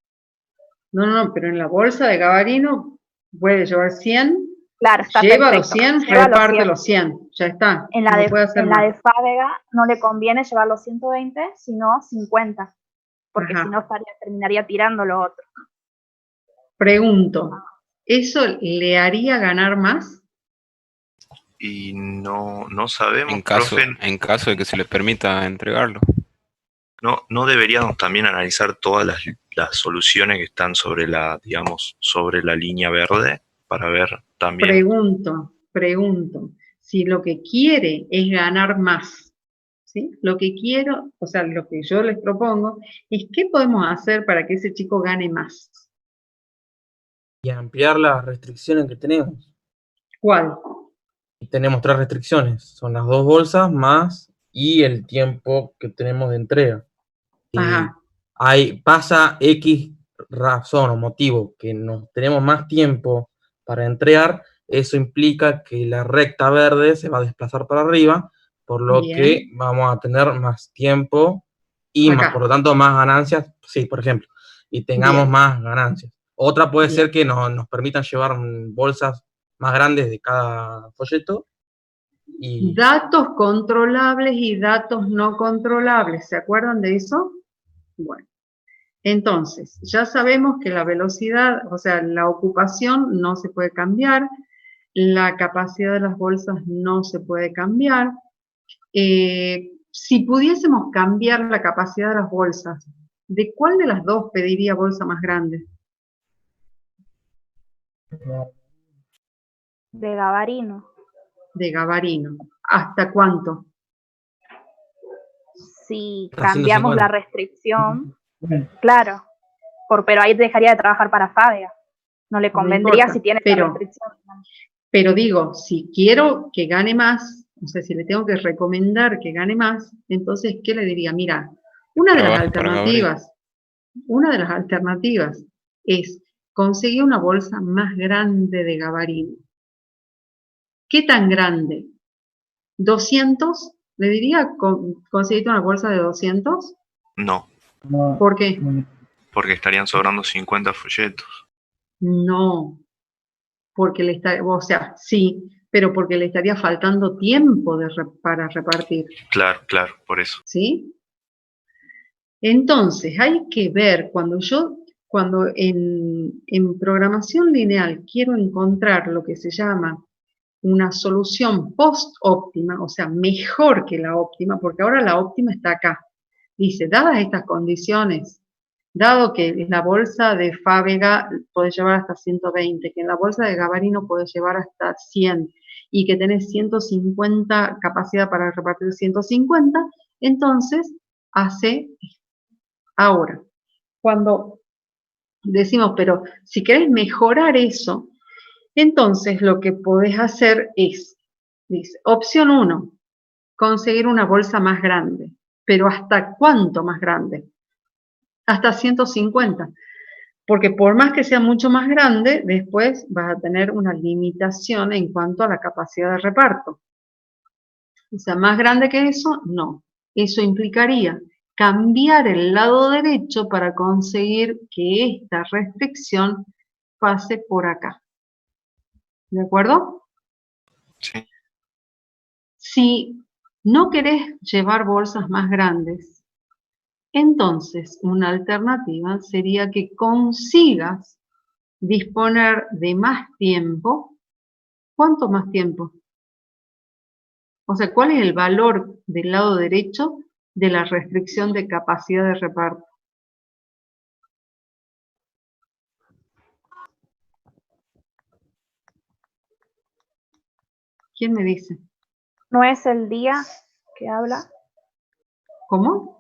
No, pero en la bolsa de Gabarino puede llevar 100, Claro, está lleva perfecto. los 100, Lleva los reparte 100. los 100, ya está. En la No de, puede hacer en la más. de Fábega no le conviene llevar los 120, sino 50, porque Ajá. si no terminaría tirando lo otro. Pregunto, ¿eso le haría ganar más? Y no sabemos, En caso, profe, en caso de que se le permita entregarlo. no deberíamos también analizar todas las soluciones que están sobre la, digamos, sobre la línea verde para ver también. Pregunto, si lo que quiere es ganar más, ¿sí? Lo que quiero, o sea, lo que yo les propongo es qué podemos hacer para que ese chico gane más. Y ampliar las restricciones que tenemos. ¿Cuál? Y tenemos 3 restricciones, son las 2 bolsas más y el tiempo que tenemos de entrega. Ajá. Pasa X razón o motivo que tenemos más tiempo para entregar, eso implica que la recta verde se va a desplazar para arriba, por lo Bien. que vamos a tener más tiempo y más, Acá. por lo tanto más ganancias, sí, por ejemplo, y tengamos Bien. más ganancias. Otra puede Bien. ser que nos permitan llevar bolsas más grandes de cada folleto. Y Datos controlables y datos no controlables, ¿se acuerdan de eso? Bueno, entonces, ya sabemos que la velocidad, o sea, la ocupación no se puede cambiar, la capacidad de las bolsas no se puede cambiar. Si pudiésemos cambiar la capacidad de las bolsas, ¿de cuál de las dos pediría bolsa más grande? De Garbarino. De Gabarino. ¿Hasta cuánto? Si Hasta cambiamos 150. la restricción, claro, pero ahí dejaría de trabajar para Fábega. No le No convendría importa, si tiene pero- esa restricción. Pero digo, si quiero que gane más, o sea, si le tengo que recomendar que gane más, entonces, ¿qué le diría? Mira, una de las Trabaje para Gabriel. alternativas es conseguir una bolsa más grande de Gabarino. ¿Qué tan grande? ¿200? ¿Le diría conseguirte una bolsa de 200? No, ¿Por qué? porque estarían sobrando 50 folletos. No, porque o sea, sí, pero porque le estaría faltando tiempo para repartir. Claro, por eso. ¿Sí? Entonces, hay que ver, cuando en programación lineal quiero encontrar lo que se llama una solución post-óptima, o sea, mejor que la óptima, porque ahora la óptima está acá. Dice, dadas estas condiciones, dado que la bolsa de Fábega puede llevar hasta 120, que en la bolsa de Gabarino puede llevar hasta 100, y que tenés 150 capacidad para repartir 150, entonces hace ahora. Cuando decimos, pero si querés mejorar eso, entonces lo que podés hacer es, dice, opción 1, conseguir una bolsa más grande. ¿Pero hasta cuánto más grande? Hasta 150. Porque por más que sea mucho más grande, después vas a tener una limitación en cuanto a la capacidad de reparto. O sea, más grande que eso, no. Eso implicaría cambiar el lado derecho para conseguir que esta restricción pase por acá. ¿De acuerdo? Sí. Si no querés llevar bolsas más grandes, entonces una alternativa sería que consigas disponer de más tiempo. ¿Cuánto más tiempo? O sea, ¿cuál es el valor del lado derecho de la restricción de capacidad de reparto? ¿Quién me dice? ¿No es el día que habla? ¿Cómo?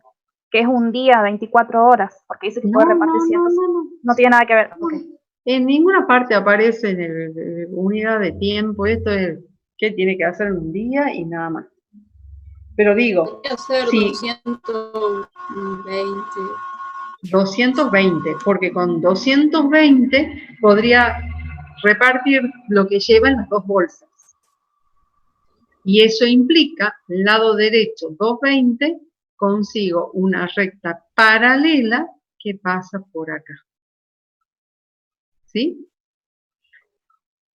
Que es un día, 24 horas, porque dice que No, puede repartir no, no, 100. no, no. No tiene nada que ver. Ok. En ninguna parte aparece en el unidad de tiempo. Esto es qué tiene que hacer en un día y nada más. Pero digo, Podría ser sí, 220. 220, porque con 220 podría repartir lo que lleva en las dos bolsas. Y eso implica, lado derecho 220, consigo una recta paralela que pasa por acá. ¿Sí?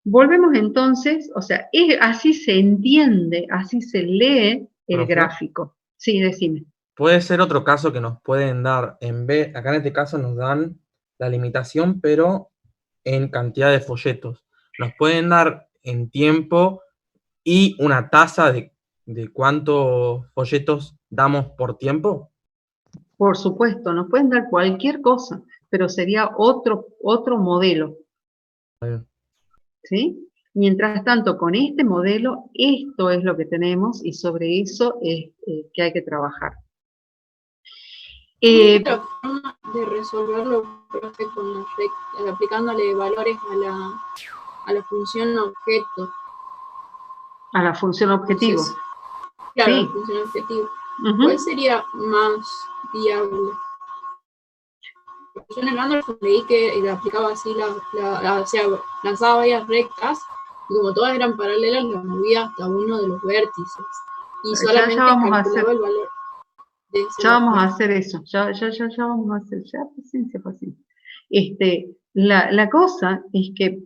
Volvemos entonces, o sea, así se entiende, así se lee el ¿Profe? gráfico. Sí, decime. Puede ser otro caso que nos pueden dar, acá en este caso nos dan la limitación, pero en cantidad de folletos. Nos pueden dar en tiempo y una tasa de cuántos folletos damos por tiempo. Por supuesto, nos pueden dar cualquier cosa, pero sería otro modelo. ¿Sí? Mientras tanto, con este modelo, esto es lo que tenemos y sobre eso es que hay que trabajar. La forma de resolverlo, profe, aplicándole valores a la función objeto. A la función objetivo. Entonces, claro, Sí. la función objetivo. Ujú. ¿Cuál sería más viable? Yo en el Anderson leí que aplicaba así, o sea, lanzaba varias rectas y como todas eran paralelas, las movía hasta uno de los vértices. Y solamente calculaba el valor de ese. Ya vamos a hacer eso, ya vamos a hacer, ya paciencia. La cosa es que,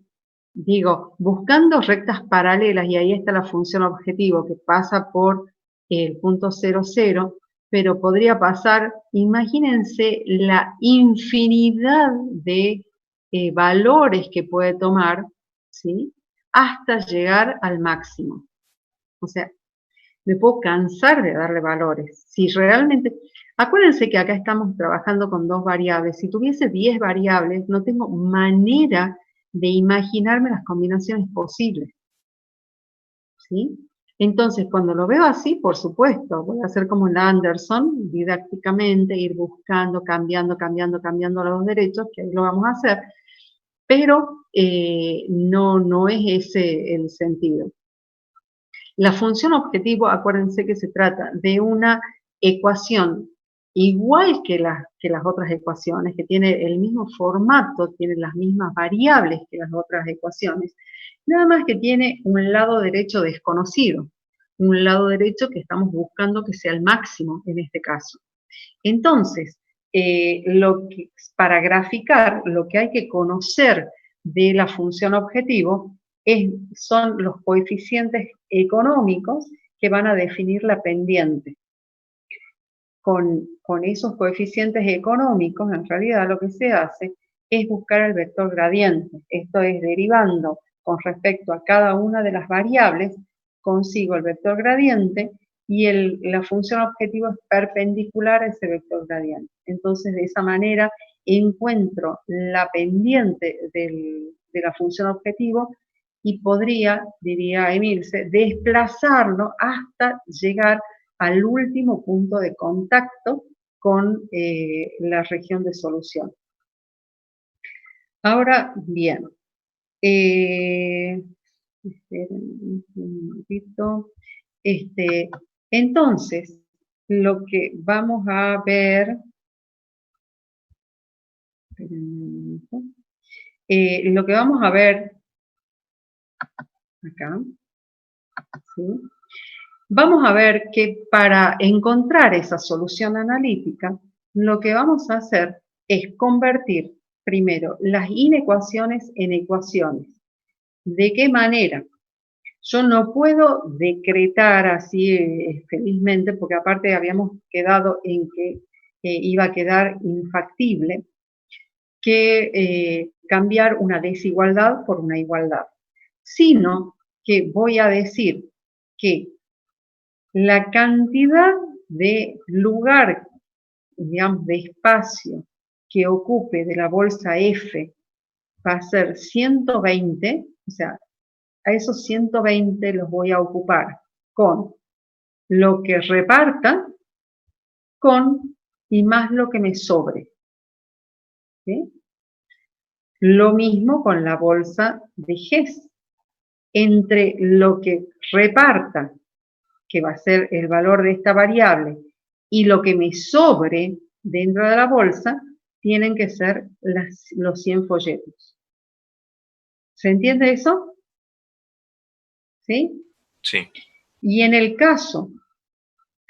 digo, buscando rectas paralelas, y ahí está la función objetivo que pasa por el punto 00, pero podría pasar, imagínense la infinidad de valores que puede tomar, ¿sí? Hasta llegar al máximo. O sea, me puedo cansar de darle valores. Si realmente, acuérdense que acá estamos trabajando con 2 variables. Si tuviese 10 variables, no tengo manera de imaginarme las combinaciones posibles. ¿Sí? Entonces, cuando lo veo así, por supuesto, voy a hacer como en Anderson, didácticamente, ir buscando, cambiando los derechos, que ahí lo vamos a hacer, pero no es ese el sentido. La función objetivo, acuérdense que se trata de una ecuación igual que las otras ecuaciones, que tiene el mismo formato, tiene las mismas variables que las otras ecuaciones, nada más que tiene un lado derecho desconocido, un lado derecho que estamos buscando que sea el máximo en este caso. Entonces, para graficar, lo que hay que conocer de la función objetivo son los coeficientes económicos que van a definir la pendiente. Con esos coeficientes económicos, en realidad lo que se hace es buscar el vector gradiente. Esto es, derivando con respecto a cada una de las variables, consigo el vector gradiente y la función objetivo es perpendicular a ese vector gradiente. Entonces, de esa manera, encuentro la pendiente de la función objetivo y podría, diría Emilce, desplazarlo hasta llegar al último punto de contacto con la región de solución. Ahora bien, esperen un momentito. Entonces, lo que vamos a ver, lo que vamos a ver acá, ¿sí? Vamos a ver que para encontrar esa solución analítica, lo que vamos a hacer es convertir primero las inecuaciones en ecuaciones. ¿De qué manera? Yo no puedo decretar así felizmente, porque aparte habíamos quedado en que iba a quedar infactible, que cambiar una desigualdad por una igualdad, sino que voy a decir que la cantidad de lugar, digamos, de espacio que ocupe de la bolsa F va a ser 120, o sea, a esos 120 los voy a ocupar con lo que reparta, con y más lo que me sobre. ¿Sí? Lo mismo con la bolsa de GES. Entre lo que reparta, que va a ser el valor de esta variable, y lo que me sobre dentro de la bolsa, tienen que ser los 100 folletos. ¿Se entiende eso? ¿Sí? Sí. Y en el caso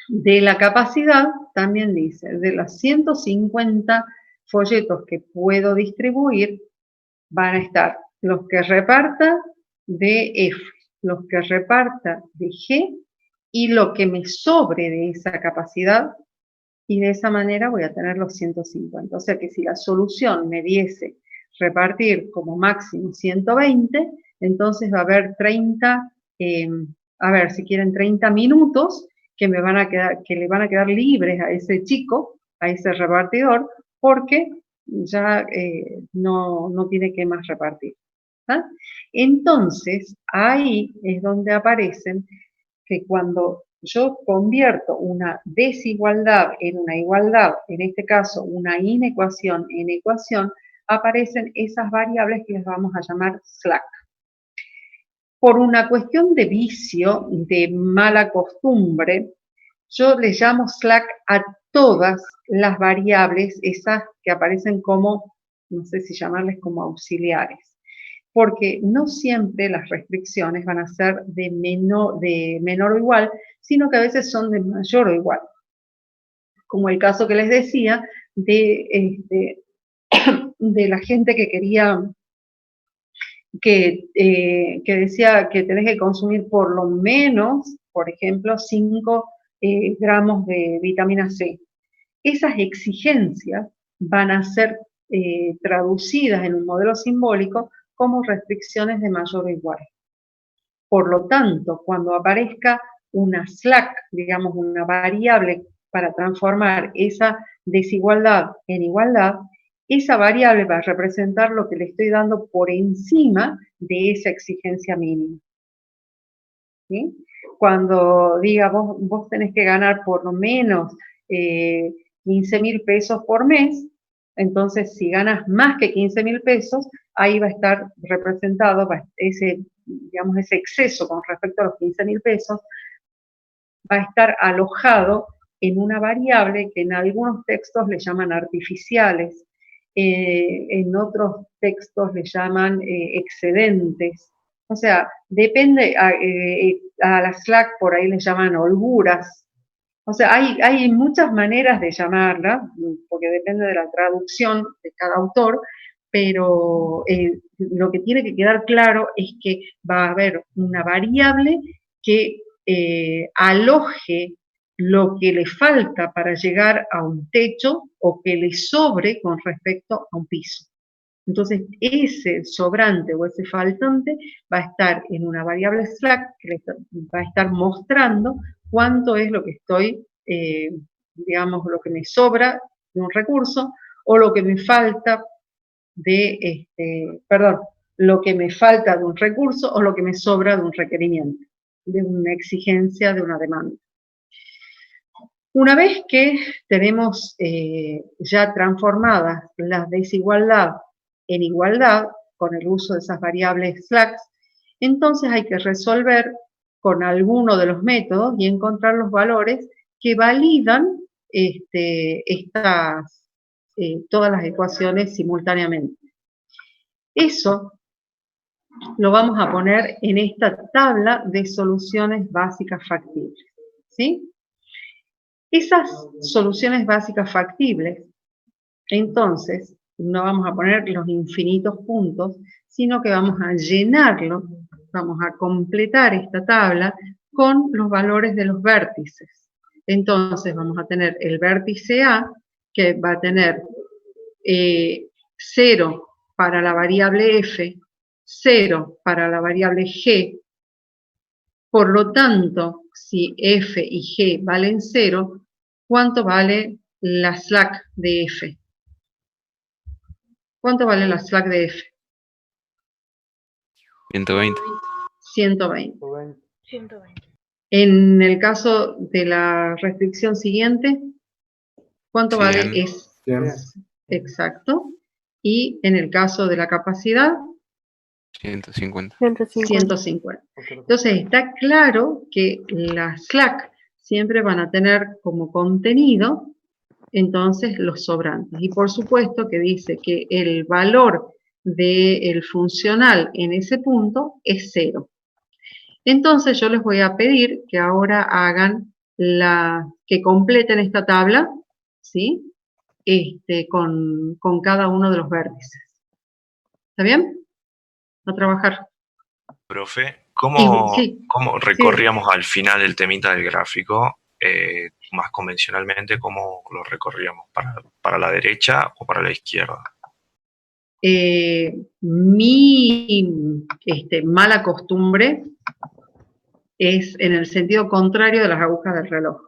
de la capacidad, también dice, de los 150 folletos que puedo distribuir, van a estar los que reparta de F, los que reparta de G y lo que me sobre de esa capacidad, y de esa manera voy a tener los 150. O sea que si la solución me diese repartir como máximo 120, entonces va a haber 30, a ver, si quieren 30 minutos que me van a quedar, que le van a quedar libres a ese chico, a ese repartidor, porque ya no tiene que más repartir. ¿Ah? Entonces, ahí es donde aparecen que cuando yo convierto una desigualdad en una igualdad, en este caso una inecuación en ecuación, aparecen esas variables que les vamos a llamar slack. Por una cuestión de vicio, de mala costumbre, yo les llamo slack a todas las variables, esas que aparecen como, no sé si llamarles como auxiliares, porque no siempre las restricciones van a ser de menor o igual, sino que a veces son de mayor o igual. Como el caso que les decía de la gente que quería, que decía que tenés que consumir por lo menos, por ejemplo, 5 gramos de vitamina C. Esas exigencias van a ser traducidas en un modelo simbólico como restricciones de mayor o igual. Por lo tanto, cuando aparezca una slack, digamos una variable para transformar esa desigualdad en igualdad, esa variable va a representar lo que le estoy dando por encima de esa exigencia mínima. ¿Sí? Cuando diga vos tenés que ganar por lo menos 15.000 pesos por mes, entonces si ganas más que 15.000 pesos, ahí va a estar representado ese exceso con respecto a los 15.000 pesos, va a estar alojado en una variable que en algunos textos le llaman artificiales, en otros textos le llaman excedentes. O sea, depende, a la slack por ahí le llaman holguras. O sea, hay muchas maneras de llamarla, porque depende de la traducción de cada autor, pero lo que tiene que quedar claro es que va a haber una variable que aloje lo que le falta para llegar a un techo o que le sobre con respecto a un piso. Entonces, ese sobrante o ese faltante va a estar en una variable slack que le va a estar mostrando cuánto es lo que estoy, digamos, lo que me sobra de un recurso o lo que me falta lo que me falta de un recurso o lo que me sobra de un requerimiento, de una exigencia, de una demanda. Una vez que tenemos ya transformadas la desigualdad en igualdad, con el uso de esas variables slacks, entonces hay que resolver con alguno de los métodos y encontrar los valores que validan todas las ecuaciones simultáneamente. Eso lo vamos a poner en esta tabla de soluciones básicas factibles, ¿sí? Esas soluciones básicas factibles, entonces, no vamos a poner los infinitos puntos, sino que vamos a llenarlo, vamos a completar esta tabla con los valores de los vértices. Entonces vamos a tener el vértice A, que va a tener 0 para la variable f, 0 para la variable g. Por lo tanto, si f y g valen 0, ¿cuánto vale la slack de f? ¿Cuánto vale la slack de f? 120. 120. 120. En el caso de la restricción siguiente, ¿cuánto 100. vale es? Exacto. Y en el caso de la capacidad, 150. 150. Entonces está claro que las slack siempre van a tener como contenido entonces los sobrantes. Y por supuesto que dice que el valor del funcional en ese punto es 0. Entonces yo les voy a pedir que ahora hagan que completen esta tabla, ¿sí? Con cada uno de los vértices. ¿Está bien? A trabajar. Profe, ¿cómo Sí. recorríamos al final el temita del gráfico? Más convencionalmente, ¿cómo lo recorríamos? ¿Para la derecha o para la izquierda? Mi mala costumbre es en el sentido contrario de las agujas del reloj.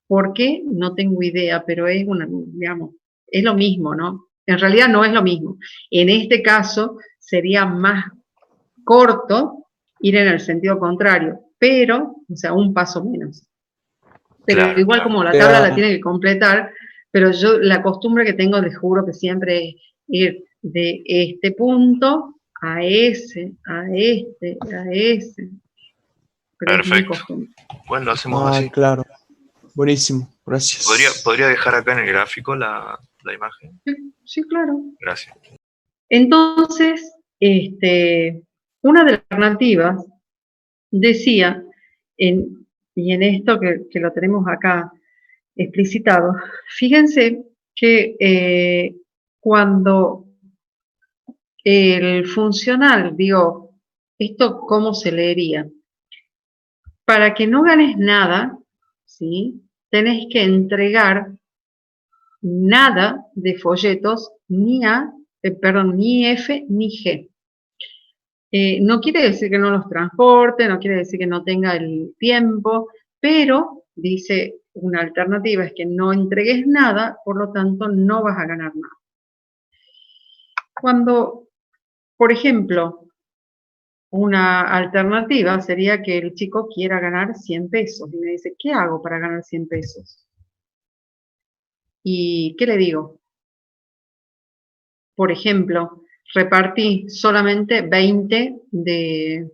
¿Por qué? No tengo idea, pero es digamos, es lo mismo, ¿no? En realidad no es lo mismo. En este caso sería más corto ir en el sentido contrario, pero, o sea, un paso menos. Pero Claro, igual claro. como la tabla la tiene que completar, pero yo la costumbre que tengo, les juro que siempre es ir de este punto a ese, a este, a ese. Pero es mi Perfecto. costumbre. Bueno, lo hacemos así. Claro. Buenísimo, gracias. ¿Podría dejar acá en el gráfico la imagen? Sí, claro. Gracias. Entonces, una de las alternativas decía, y en esto que lo tenemos acá explicitado, fíjense que cuando el funcional, digo, ¿esto cómo se leería? Para que no ganes nada, ¿sí? Tenés que entregar nada de folletos ni F ni G. No quiere decir que no los transporte, no quiere decir que no tenga el tiempo, pero dice una alternativa es que no entregues nada, por lo tanto no vas a ganar nada. Cuando, por ejemplo, una alternativa sería que el chico quiera ganar 100 pesos y me dice, ¿qué hago para ganar 100 pesos? ¿Y qué le digo? Por ejemplo, repartí solamente 20 de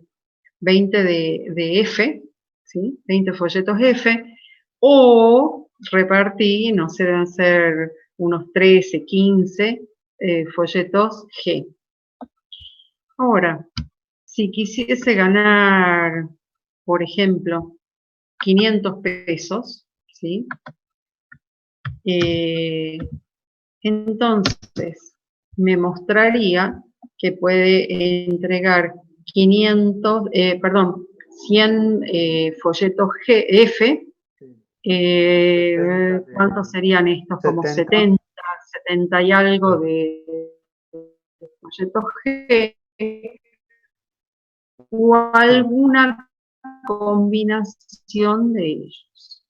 F, ¿sí? 20 folletos F, o repartí, no sé, deben ser unos 13, 15 folletos G. Ahora, si quisiese ganar, por ejemplo, 500 pesos, ¿sí? Entonces, me mostraría que puede entregar 100 folletos F. ¿Cuántos serían estos? Como 70 y algo de folletos G, o alguna combinación de ellos.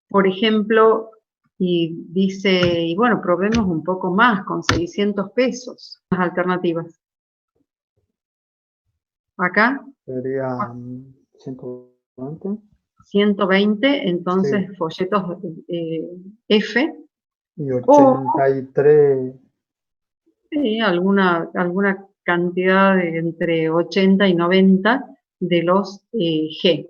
Por ejemplo, y dice, y bueno, probemos un poco más, con 600 pesos, las alternativas. Acá. Sería 120. 120, entonces Sí. folletos F. Y 83. Alguna cantidad de entre 80 y 90 de los G.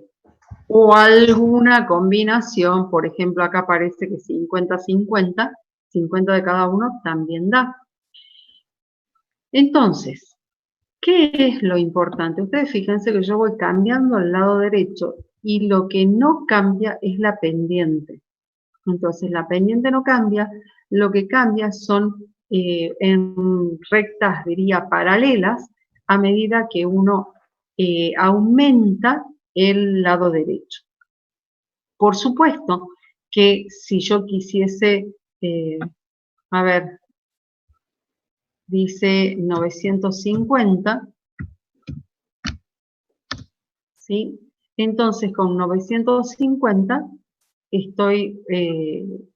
O alguna combinación, por ejemplo, acá parece que 50-50, 50 de cada uno también da. Entonces, ¿qué es lo importante? Ustedes fíjense que yo voy cambiando al lado derecho y lo que no cambia es la pendiente. Entonces, la pendiente no cambia, lo que cambia son en rectas, diría, paralelas, a medida que uno aumenta el lado derecho. Por supuesto que si yo quisiese, a ver, dice 950, ¿sí? Entonces con 950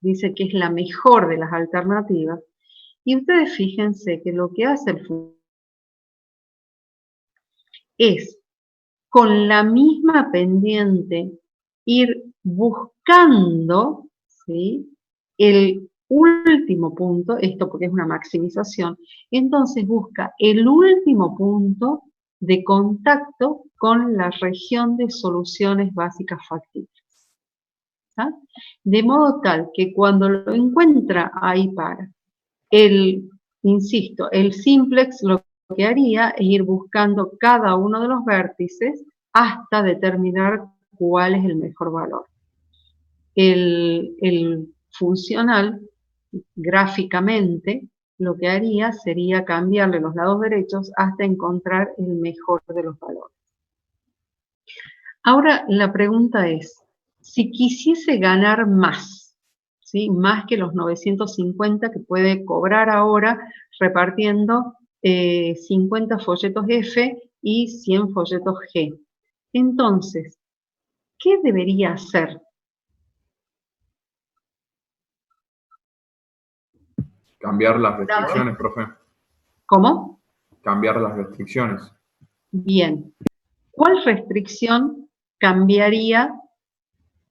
dice que es la mejor de las alternativas. Y ustedes fíjense que lo que hace el funcional es, con la misma pendiente, ir buscando, ¿sí?, el último punto, esto porque es una maximización, entonces busca el último punto de contacto con la región de soluciones básicas factibles. ¿Tá? De modo tal que cuando lo encuentra ahí para, insisto, el simplex lo que haría es ir buscando cada uno de los vértices hasta determinar cuál es el mejor valor. El funcional, gráficamente, lo que haría sería cambiarle los lados derechos hasta encontrar el mejor de los valores. Ahora la pregunta es, si quisiese ganar más, ¿sí?, más que los 950 que puede cobrar ahora repartiendo 50 folletos F y 100 folletos G. Entonces, ¿qué debería hacer? Cambiar las restricciones, profe. ¿Cómo? Cambiar las restricciones. Bien. ¿Cuál restricción cambiaría,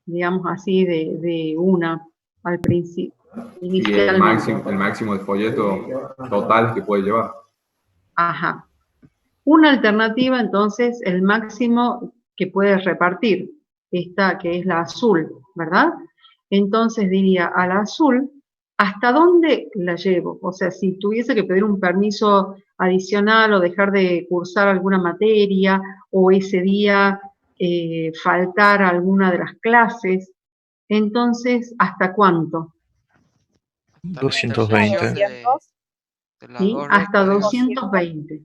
digamos así, de una al principio? Y el máximo de folletos totales que puede llevar. Ajá. Una alternativa, entonces, el máximo que puedes repartir, esta que es la azul, ¿verdad? Entonces diría, a la azul, ¿hasta dónde la llevo? O sea, si tuviese que pedir un permiso adicional o dejar de cursar alguna materia, o ese día faltar a alguna de las clases, entonces, ¿hasta cuánto? 220. ¿Sí? Hasta 220.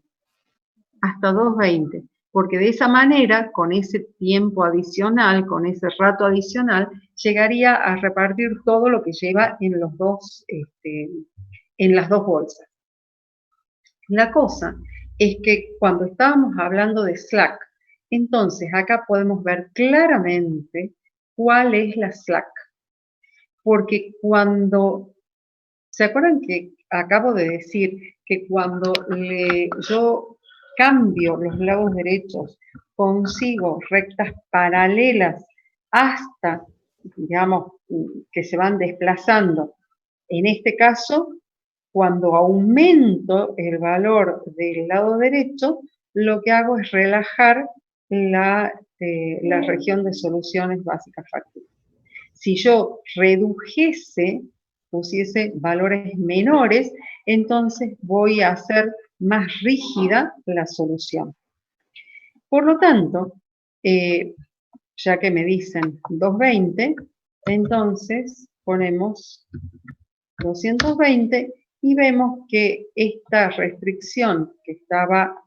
Hasta 220, porque de esa manera, con ese tiempo adicional, con ese rato adicional, llegaría a repartir todo lo que lleva en los dos, en las dos bolsas. La cosa es que cuando estábamos hablando de slack, entonces acá podemos ver claramente cuál es la slack, porque cuando, ¿se acuerdan que acabo de decir que cuando yo cambio los lados derechos, consigo rectas paralelas hasta, digamos, que se van desplazando? En este caso, cuando aumento el valor del lado derecho, lo que hago es relajar la región de soluciones básicas factibles. Si yo redujese, pusiese valores menores, entonces voy a hacer más rígida la solución. Por lo tanto, ya que me dicen 220, entonces ponemos 220 y vemos que esta restricción que estaba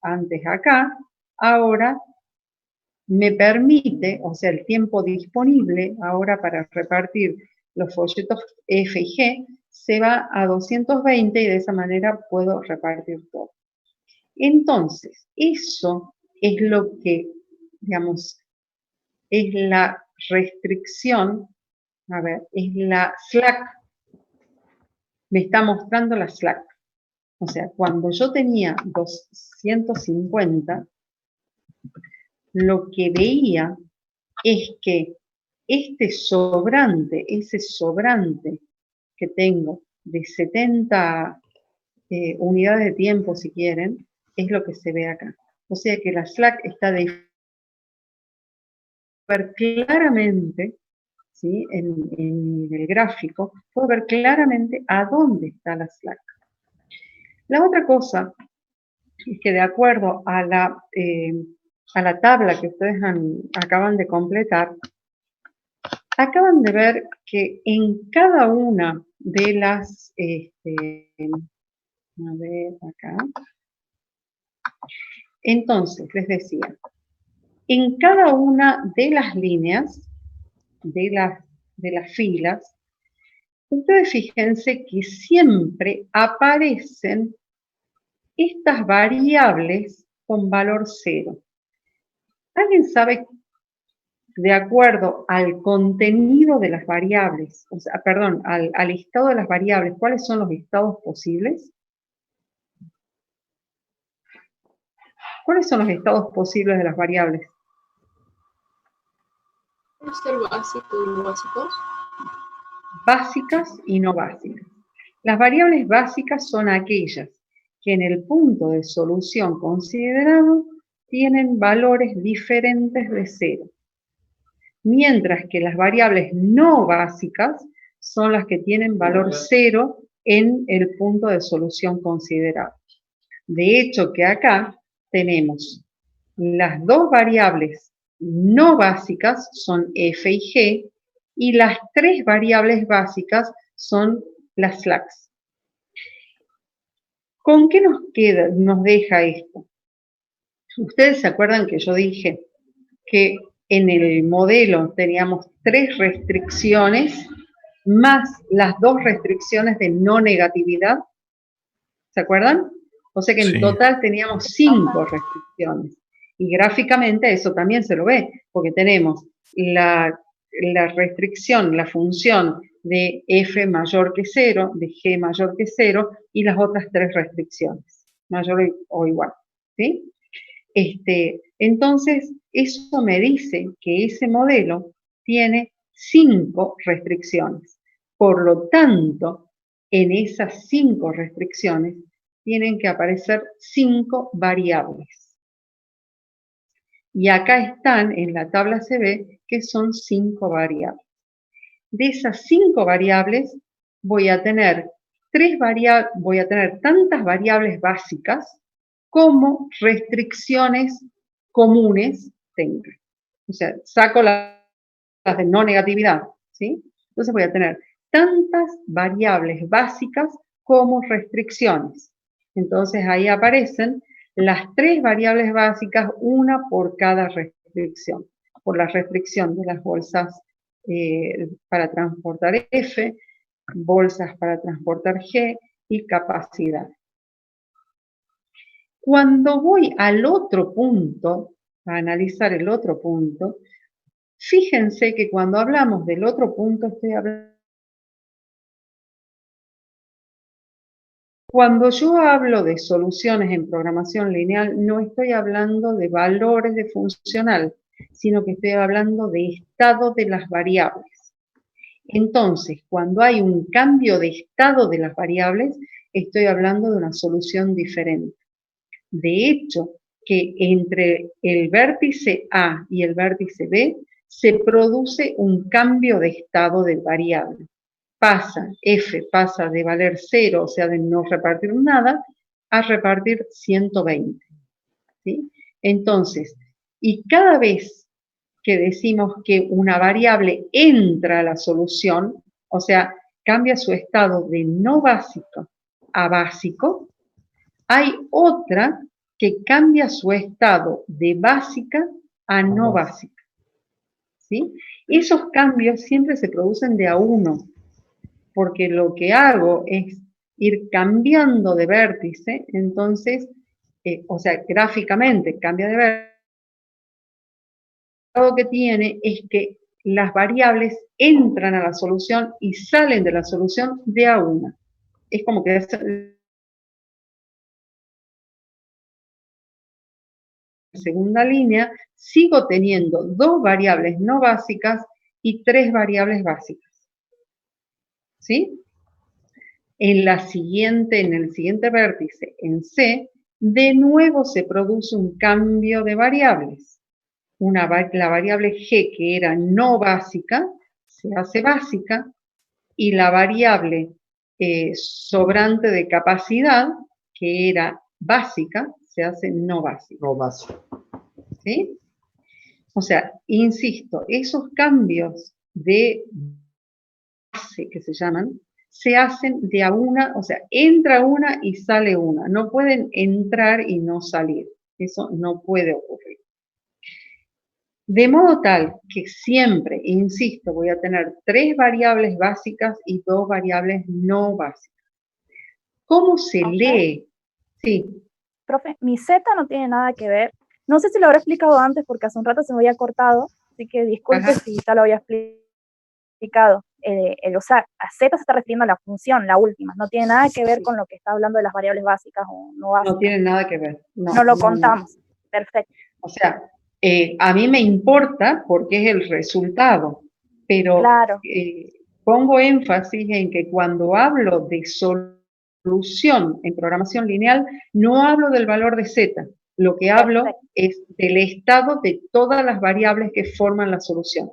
antes acá, ahora me permite, o sea, el tiempo disponible ahora para repartir los folletos F y G se va a 220 y de esa manera puedo repartir todo. Entonces, eso es lo que, digamos, es la restricción, a ver, es la slack, me está mostrando la slack. O sea, cuando yo tenía 250, lo que veía es que ese sobrante que tengo de 70 unidades de tiempo, si quieren, es lo que se ve acá. O sea que la slack está de ver claramente, ¿sí?, en el gráfico, puedo ver claramente a dónde está la slack. La otra cosa es que de acuerdo a la tabla que ustedes acaban de completar, acaban de ver que en cada una de las, a ver acá. Entonces, les decía, en cada una de las líneas, de las filas, ustedes fíjense que siempre aparecen estas variables con valor 0. ¿Alguien sabe, de acuerdo al contenido de las variables, o sea, perdón, al estado de las variables, cuáles son los estados posibles? ¿Cuáles son los estados posibles de las variables? ¿Puede ser básico y no básicos? Básicas y no básicas. Las variables básicas son aquellas que en el punto de solución considerado tienen valores diferentes de 0. Mientras que las variables no básicas son las que tienen valor 0 en el punto de solución considerado. De hecho, que acá tenemos las dos variables no básicas son f y g, y las 3 variables básicas son las slacks. ¿Con qué nos deja esto? Ustedes se acuerdan que yo dije que en el modelo teníamos 3 restricciones más las 2 restricciones de no negatividad. ¿Se acuerdan? O sea que en total teníamos 5 restricciones. Y gráficamente eso también se lo ve, porque tenemos la restricción, la función de f mayor que 0, de g mayor que 0, y las otras 3 restricciones, mayor o igual. ¿Sí? Entonces, eso me dice que ese modelo tiene 5 restricciones. Por lo tanto, en esas 5 restricciones tienen que aparecer 5 variables. Y acá están, en la tabla se ve que son 5 variables. De esas 5 variables voy a tener tantas variables básicas como restricciones comunes tenga. O sea, saco las de no negatividad, ¿sí? Entonces voy a tener tantas variables básicas como restricciones. Entonces ahí aparecen las 3 variables básicas, una por cada restricción. Por la restricción de las bolsas para transportar F, bolsas para transportar G y capacidad. Cuando voy al otro punto, a analizar el otro punto, fíjense que cuando hablamos del otro punto estoy hablando. Cuando yo hablo de soluciones en programación lineal, no estoy hablando de valores de funcional, sino que estoy hablando de estado de las variables. Entonces, cuando hay un cambio de estado de las variables, estoy hablando de una solución diferente. De hecho, que entre el vértice A y el vértice B se produce un cambio de estado de variable. F pasa de valer 0, o sea, de no repartir nada, a repartir 120. ¿Sí? Entonces, y cada vez que decimos que una variable entra a la solución, o sea, cambia su estado de no básico a básico, hay otra que cambia su estado de básica a no básica. ¿Sí? Esos cambios siempre se producen de a uno, porque lo que hago es ir cambiando de vértice, entonces, o sea, gráficamente cambia de vértice. Lo que tiene es que las variables entran a la solución y salen de la solución de a una. Es como que segunda línea, sigo teniendo 2 variables no básicas y 3 variables básicas. ¿Sí? En el siguiente vértice, en C, de nuevo se produce un cambio de variables. La variable G, que era no básica, se hace básica, y la variable sobrante de capacidad, que era básica, se hace no básica. No básico. ¿Sí? O sea, insisto, esos cambios de base que se llaman, se hacen de a una, o sea, entra una y sale una. No pueden entrar y no salir. Eso no puede ocurrir. De modo tal que siempre, insisto, voy a tener 3 variables básicas y 2 variables no básicas. ¿Cómo se lee? Sí. Profe, mi Z no tiene nada que ver. No sé si lo habré explicado antes porque hace un rato se me había cortado, así que disculpe si ya lo había explicado. O sea, a Z se está refiriendo a la función, la última. No tiene nada que ver con lo que está hablando de las variables básicas o no básicas. No tiene nada que ver. No lo contamos. No. Perfecto. O sea, a mí me importa porque es el resultado, pero claro. Pongo énfasis en que cuando hablo de solución en programación lineal, no hablo del valor de Z. Lo que hablo es del estado de todas las variables que forman la solución.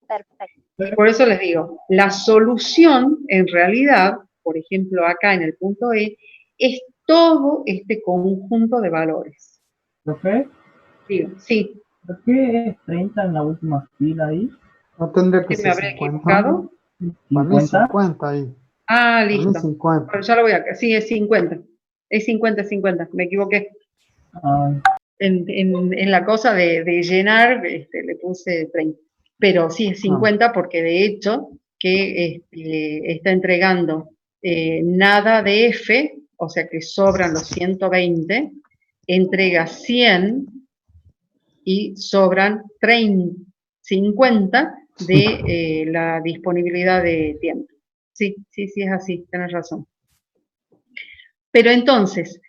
Perfecto. Y por eso les digo, la solución en realidad, por ejemplo acá en el punto E, es todo este conjunto de valores. ¿Profe? Sí. ¿Por qué es 30 en la última fila ahí? No tendría que ¿Me ser habré 50. equivocado? Para mí 50 ahí. Ah, listo. Para mí 50. Bueno, ya lo voy a... Sí, es 50. Es 50, me equivoqué. En la cosa de llenar, le puse 30. Pero sí es 50 porque de hecho que está entregando nada de F, o sea que sobran los 120, entrega 100 y sobran 50 de la disponibilidad de tiempo. Sí, es así, tienes razón. Pero entonces,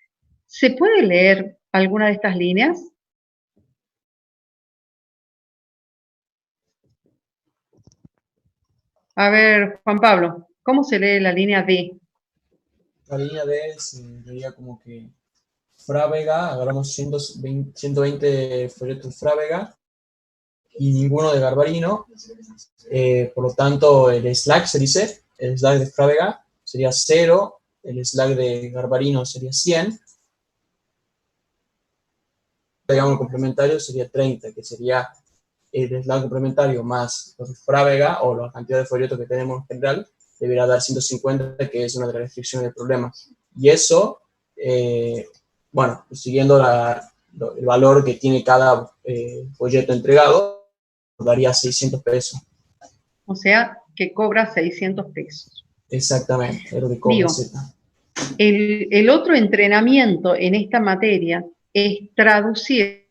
¿se puede leer alguna de estas líneas? A ver, Juan Pablo, ¿cómo se lee la línea D? La línea D se leía como que Frávega, agarramos 120 folletos Frávega y ninguno de Garbarino. Por lo tanto, el slack se dice, el slack de Frávega sería 0, el slack de Garbarino sería 100. Digamos, el complementario sería 30, que sería el slack complementario más los de Frávega o la cantidad de folletos que tenemos en general, debería dar 150, que es una de las restricciones del problema. Y eso, bueno, siguiendo el valor que tiene cada folleto entregado, daría 600 pesos. O sea, que cobra 600 pesos. Exactamente, es lo que cobra Z. El otro entrenamiento en esta materia es traducir,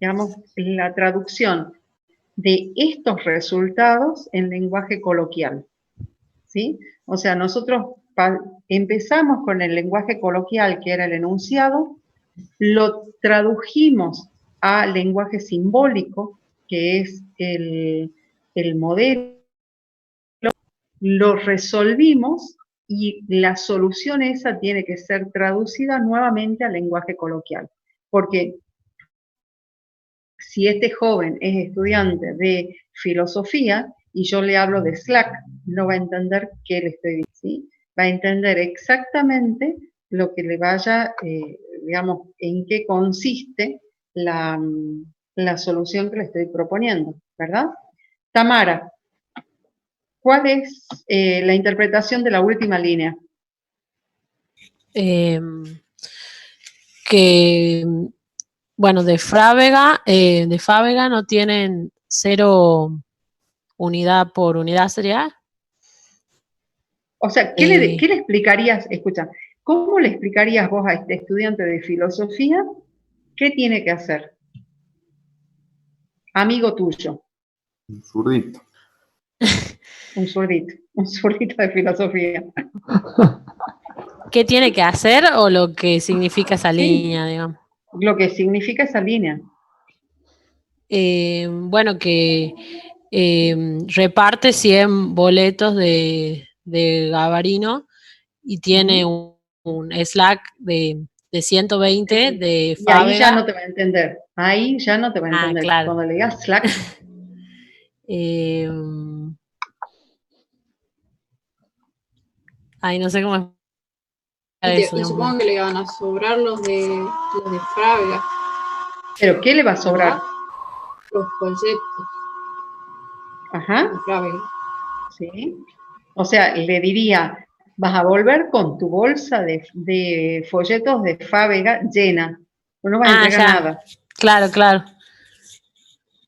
digamos, la traducción de estos resultados en lenguaje coloquial. ¿Sí? O sea, nosotros empezamos con el lenguaje coloquial, que era el enunciado, lo tradujimos a lenguaje simbólico, que es el modelo, lo resolvimos y la solución esa tiene que ser traducida nuevamente al lenguaje coloquial. Porque si este joven es estudiante de filosofía y yo le hablo de Slack, no va a entender qué le estoy diciendo, ¿sí? Va a entender exactamente lo que le vaya, digamos, en qué consiste la solución que le estoy proponiendo, ¿verdad? Tamara, ¿cuál es la interpretación de la última línea? Que, bueno, de Frávega no tienen 0 unidad por unidad, ¿sería? O sea, ¿qué le explicarías? Escucha, ¿cómo le explicarías vos a este estudiante de filosofía qué tiene que hacer? Amigo tuyo. Un zurdito. Un zurdito de filosofía. ¿Qué tiene que hacer o lo que significa esa línea, digamos? Lo que significa esa línea. Bueno, que reparte 100 boletos de Garbarino y tiene un Slack de 120 de Frávega. Y ahí ya no te va a entender. Ahí ya no te va a entender. Claro. Cuando le digas Slack. Ay, no sé cómo es. Supongo que le van a sobrar los de Frávega. ¿Pero qué le va a sobrar? Los folletos. Ajá. De Frávega. Sí. O sea, le diría, vas a volver con tu bolsa de folletos de Fábega llena. No vas a entregar ya. nada. Claro, claro.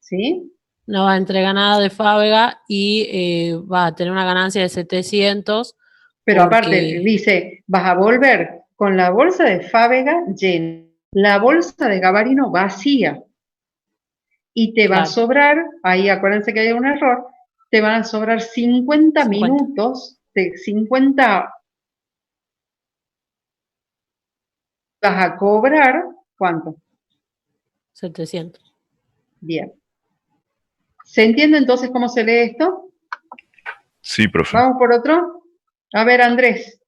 ¿Sí? No va a entregar nada de Fábega y va a tener una ganancia de 700. Pero porque... aparte, dice, vas a volver con la bolsa de Fábega llena, la bolsa de Gabarino vacía. Y te va a sobrar, ahí acuérdense que hay un error, te van a sobrar 50 minutos, de 50 vas a cobrar, ¿cuánto? 700. Bien. ¿Se entiende entonces cómo se lee esto? Sí, profe. Vamos por otro. A ver, Andrés.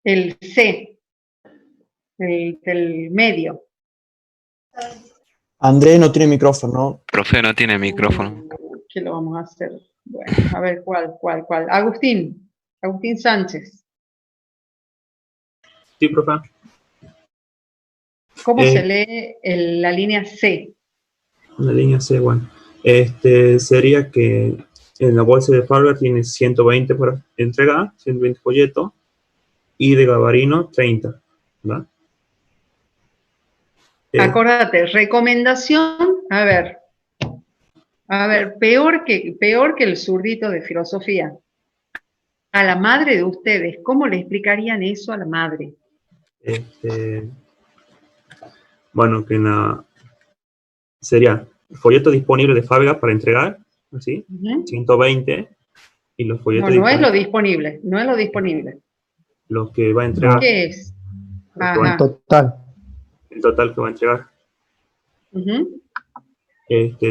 El C. El medio. Andrés no tiene micrófono, ¿no? Profe, no tiene micrófono. ¿Qué lo vamos a hacer? Bueno, a ver, ¿cuál? Agustín Sánchez. Sí, profe. ¿Cómo se lee la línea C? La línea C, bueno. Sería que en la bolsa de Fábega tiene 120 por entregar, 120 folletos, y de Gabarino 30, ¿verdad? Acordate, recomendación, a ver, peor que el zurdito de filosofía. A la madre de ustedes, ¿cómo le explicarían eso a la madre? Bueno, que sería folleto disponible de Fábega para entregar, ¿sí? 120, y los folletos no es lo disponible, no es lo disponible. Los que va a entregar. ¿Qué es? El total. El total que va a entregar.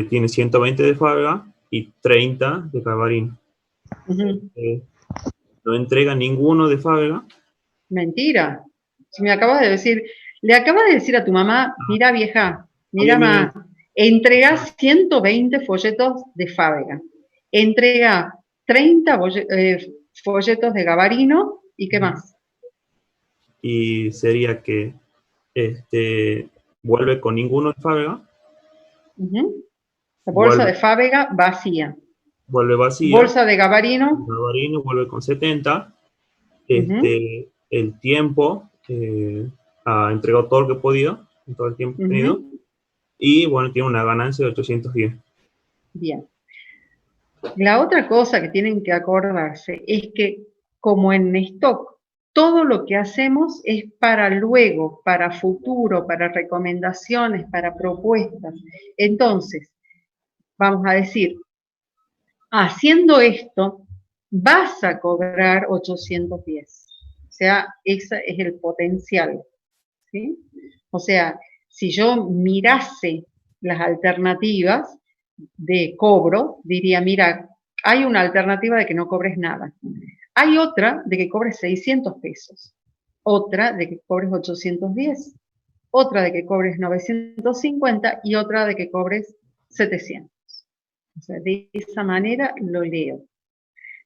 Tiene 120 de Fábega y 30 de Gabarino. No entrega ninguno de Fábega. Mentira. Si me acabas de decir, le acabas de decir a tu mamá, mira vieja, mira más, entrega 120 folletos de Fábega, entrega 30 folletos de Gabarino, ¿y qué más? Y sería que vuelve con ninguno de Fábega. La bolsa de Fábega vacía. Vuelve vacía. Bolsa de Gabarino. Gabarino vuelve con 70. El tiempo, ha entregado todo lo que podía, en todo el tiempo tenido. Y bueno, tiene una ganancia de 810. Bien. La otra cosa que tienen que acordarse es que, como en stock, todo lo que hacemos es para luego, para futuro, para recomendaciones, para propuestas. Entonces, vamos a decir, haciendo esto, vas a cobrar 810. O sea, ese es el potencial, ¿sí? O sea, si yo mirase las alternativas de cobro, diría, mira, hay una alternativa de que no cobres nada. Hay otra de que cobres 600 pesos. Otra de que cobres 810. Otra de que cobres 950 y otra de que cobres 700. O sea, de esa manera lo leo.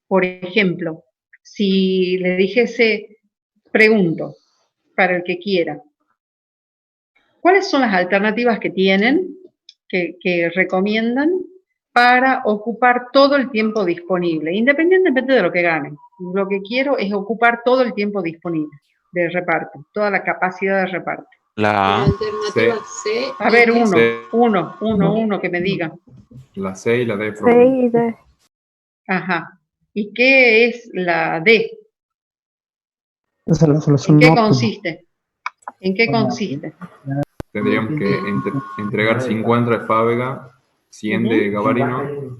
Por ejemplo, si le dijese, pregunto, para el que quiera, ¿cuáles son las alternativas que tienen, que recomiendan para ocupar todo el tiempo disponible, independientemente de lo que ganen? Lo que quiero es ocupar todo el tiempo disponible de reparto, toda la capacidad de reparto. La alternativa C. A ver, uno que me diga. La C y la D. C y D. Ajá. ¿Y qué es la D? Esa es la solución ¿En qué óptima. consiste? ¿En qué consiste? Tendríamos que entregar 50 de Fábega, 100 de Gabarino,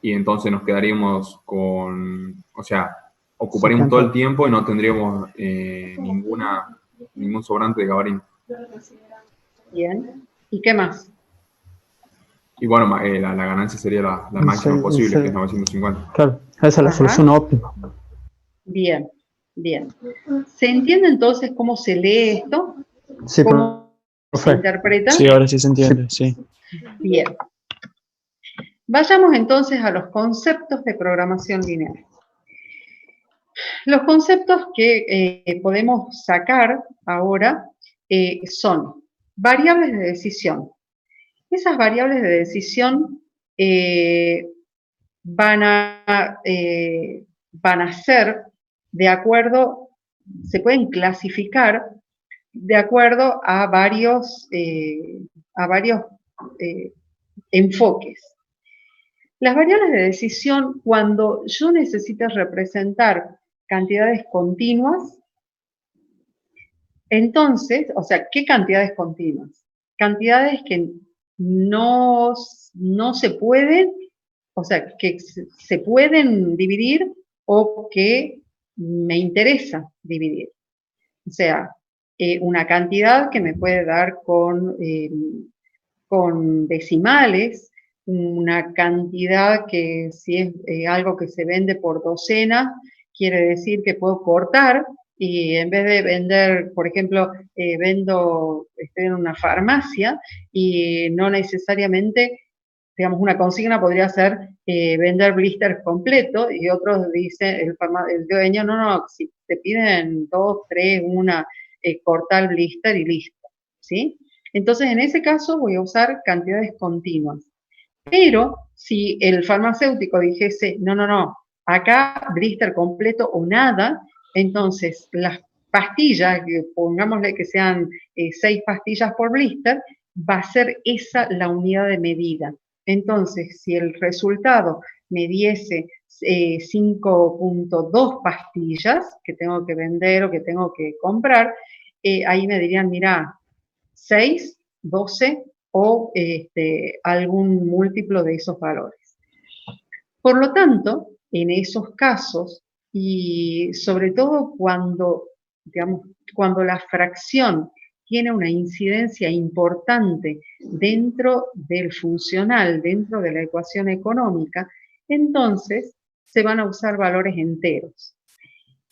y entonces nos quedaríamos con, o sea, ocuparíamos todo el tiempo y no tendríamos ningún sobrante de Gabarino. Bien. ¿Y qué más? Y bueno, la ganancia sería la máxima posible, que es 950. Claro, esa es la solución óptima. Bien, bien. ¿Se entiende entonces cómo se lee esto? Sí, ¿Cómo se interpreta? Sí, ahora sí se entiende, sí. Bien. Vayamos entonces a los conceptos de programación lineal. Los conceptos que podemos sacar ahora son variables de decisión. Esas variables de decisión van a ser de acuerdo, se pueden clasificar de acuerdo a varios enfoques. Las variables de decisión, cuando yo necesito representar cantidades continuas, entonces, o sea, ¿qué cantidades continuas? Cantidades que no se pueden, o sea, que se pueden dividir o que me interesa dividir. O sea, una cantidad que me puede dar con decimales, una cantidad que si es algo que se vende por docena, quiere decir que puedo cortar y en vez de vender, por ejemplo, estoy en una farmacia y no necesariamente, digamos, una consigna podría ser vender blisters completos y otros dicen, el dueño, no, si te piden 2, 3, cortar el blister y listo, ¿sí? Entonces, en ese caso voy a usar cantidades continuas. Pero si el farmacéutico dijese, no, acá blister completo o nada, entonces las pastillas, pongámosle que sean 6 pastillas por blister, va a ser esa la unidad de medida. Entonces, si el resultado me diese 5.2 pastillas que tengo que vender o que tengo que comprar, ahí me dirían, mira, 6, 12 o algún múltiplo de esos valores. Por lo tanto, en esos casos, y sobre todo cuando, digamos, cuando la fracción tiene una incidencia importante dentro del funcional, dentro de la ecuación económica, entonces se van a usar valores enteros.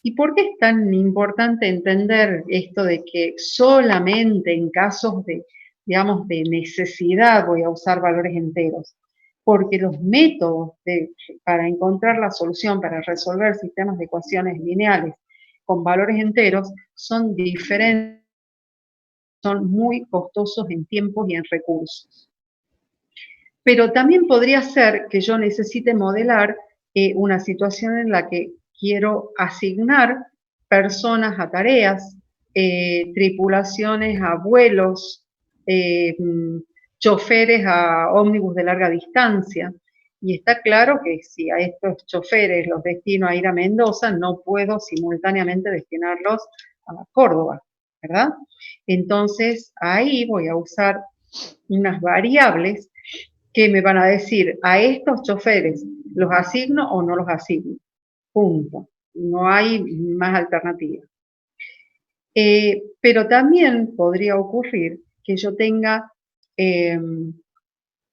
¿Y por qué es tan importante entender esto de que solamente en casos de, digamos, de necesidad voy a usar valores enteros? Porque los métodos para encontrar la solución, para resolver sistemas de ecuaciones lineales con valores enteros son diferentes, son muy costosos en tiempos y en recursos. Pero también podría ser que yo necesite modelar una situación en la que quiero asignar personas a tareas, tripulaciones a vuelos, choferes a ómnibus de larga distancia. Y está claro que si a estos choferes los destino a ir a Mendoza, no puedo simultáneamente destinarlos a Córdoba, ¿verdad? Entonces, ahí voy a usar unas variables que me van a decir, a estos choferes, ¿los asigno o no los asigno? Punto. No hay más alternativa. Pero también podría ocurrir que yo tenga,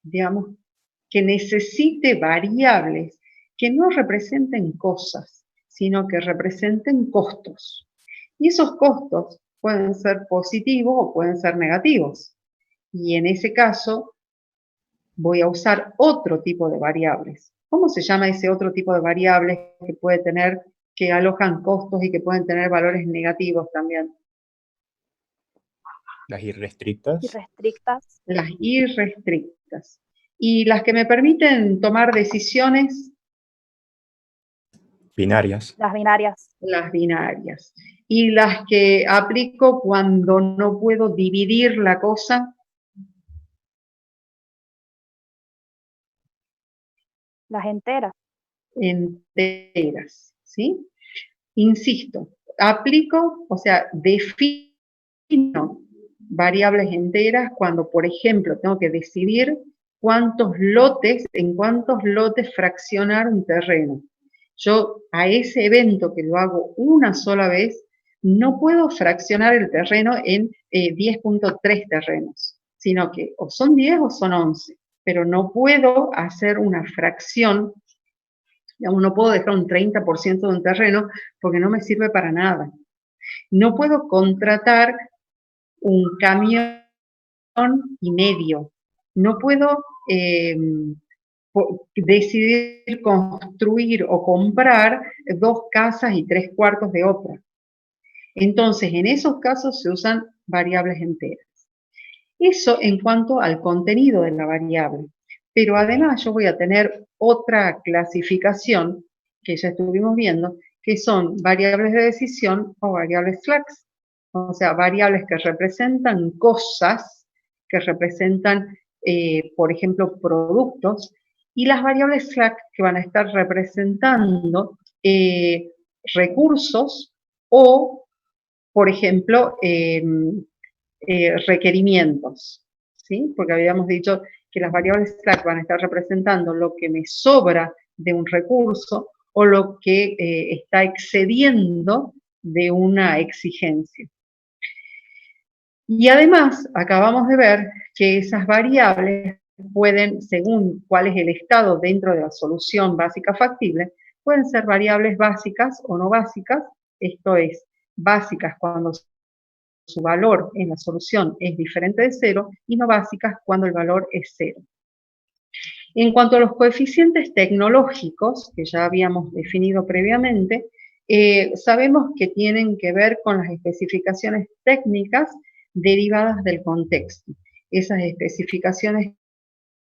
digamos, que necesite variables que no representen cosas, sino que representen costos. Y esos costos pueden ser positivos o pueden ser negativos. Y en ese caso, voy a usar otro tipo de variables. ¿Cómo se llama ese otro tipo de variables que alojan costos y que pueden tener valores negativos también? Las irrestrictas. Irrestrictas. Las irrestrictas. Y las que me permiten tomar decisiones. Binarias. Las binarias. Las binarias. Y las que aplico cuando no puedo dividir la cosa. Las enteras. Enteras, ¿sí? Insisto, aplico, o sea, defino variables enteras cuando, por ejemplo, tengo que decidir en cuántos lotes fraccionar un terreno. Yo a ese evento que lo hago una sola vez, no puedo fraccionar el terreno en 10.3 terrenos, sino que o son 10 o son 11, pero no puedo hacer una fracción. No puedo dejar un 30% de un terreno porque no me sirve para nada. No puedo contratar un camión y medio. No puedo decidir construir o comprar 2 casas y 3 cuartos de otra. Entonces, en esos casos se usan variables enteras. Eso en cuanto al contenido de la variable. pero además yo voy a tener otra clasificación que ya estuvimos viendo, que son variables de decisión o variables slacks, o sea, variables que representan cosas, que representan, por ejemplo, productos, y las variables slack que van a estar representando recursos o, por ejemplo, requerimientos, ¿sí? Porque habíamos dicho que las variables slack van a estar representando lo que me sobra de un recurso o lo que está excediendo de una exigencia. Y además, acabamos de ver que esas variables pueden, según cuál es el estado dentro de la solución básica factible, pueden ser variables básicas o no básicas, esto es, básicas cuando su valor en la solución es diferente de 0 y no básicas cuando el valor es 0. En cuanto a los coeficientes tecnológicos, que ya habíamos definido previamente, sabemos que tienen que ver con las especificaciones técnicas derivadas del contexto. Esas especificaciones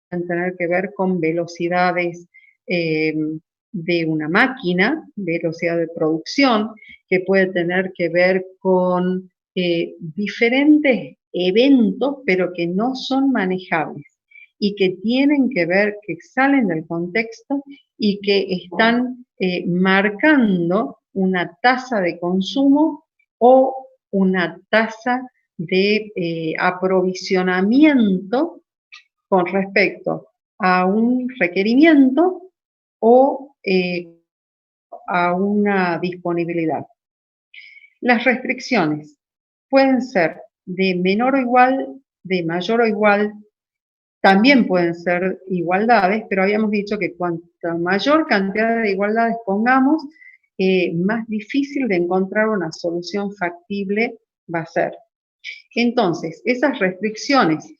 pueden tener que ver con velocidades de una máquina, velocidad de producción, que puede tener que ver con diferentes eventos, pero que no son manejables y que tienen que ver, que salen del contexto y que están marcando una tasa de consumo o una tasa de aprovisionamiento con respecto a un requerimiento o a una disponibilidad. Las restricciones pueden ser de menor o igual, de mayor o igual, también pueden ser igualdades, pero habíamos dicho que cuanta mayor cantidad de igualdades pongamos, más difícil de encontrar una solución factible va a ser. Entonces, esas restricciones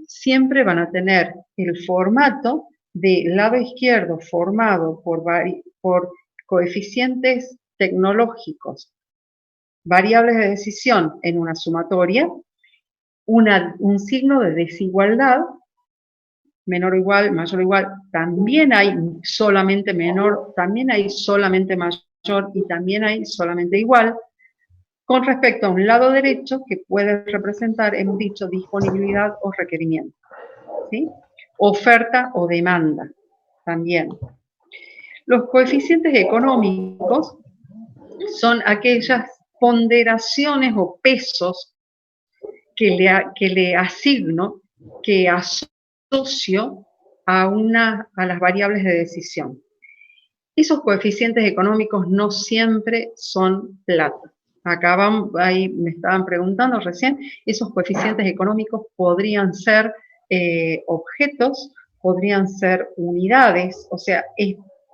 siempre van a tener el formato del lado izquierdo formado por coeficientes tecnológicos, variables de decisión en una sumatoria, un signo de desigualdad, menor o igual, mayor o igual, también hay solamente menor, también hay solamente mayor y también hay solamente igual, con respecto a un lado derecho que puede representar, hemos dicho, disponibilidad o requerimiento, ¿sí? Oferta o demanda, también. Los coeficientes económicos son aquellas ponderaciones o pesos que le asigno, que asocio a las variables de decisión. Esos coeficientes económicos no siempre son plata. Acá ahí me estaban preguntando recién, esos coeficientes económicos podrían ser objetos, podrían ser unidades, o sea,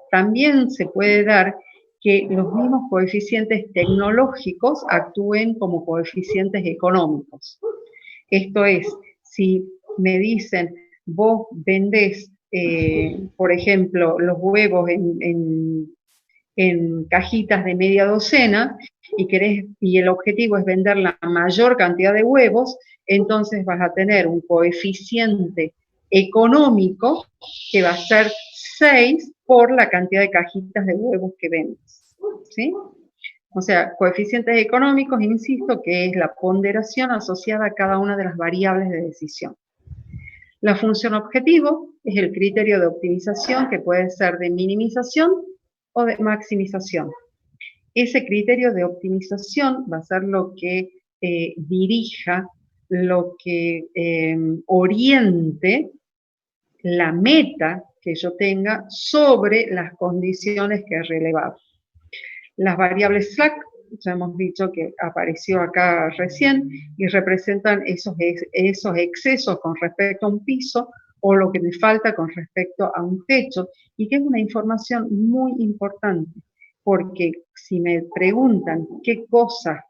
también se puede dar que los mismos coeficientes tecnológicos actúen como coeficientes económicos. Esto es, si me dicen, vos vendés, por ejemplo, los huevos en cajitas de media docena y el objetivo es vender la mayor cantidad de huevos, entonces vas a tener un coeficiente económico que va a ser 6 por la cantidad de cajitas de huevos que vendes, ¿sí? O sea, coeficientes económicos, insisto, que es la ponderación asociada a cada una de las variables de decisión. La función objetivo es el criterio de optimización que puede ser de minimización o de maximización. Ese criterio de optimización va a ser lo que dirija, lo que oriente la meta que yo tenga sobre las condiciones que he relevado. Las variables slack, ya hemos dicho que apareció acá recién, y representan esos excesos con respecto a un piso o lo que me falta con respecto a un techo, y que es una información muy importante, porque si me preguntan qué cosa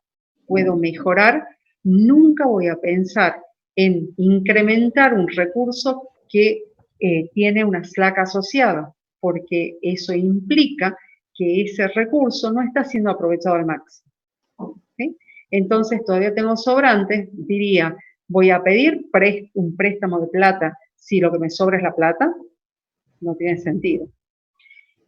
puedo mejorar, nunca voy a pensar en incrementar un recurso que tiene una slack asociada, porque eso implica que ese recurso no está siendo aprovechado al máximo. ¿Sí? Entonces, todavía tengo sobrantes, diría, voy a pedir un préstamo de plata si lo que me sobra es la plata, no tiene sentido.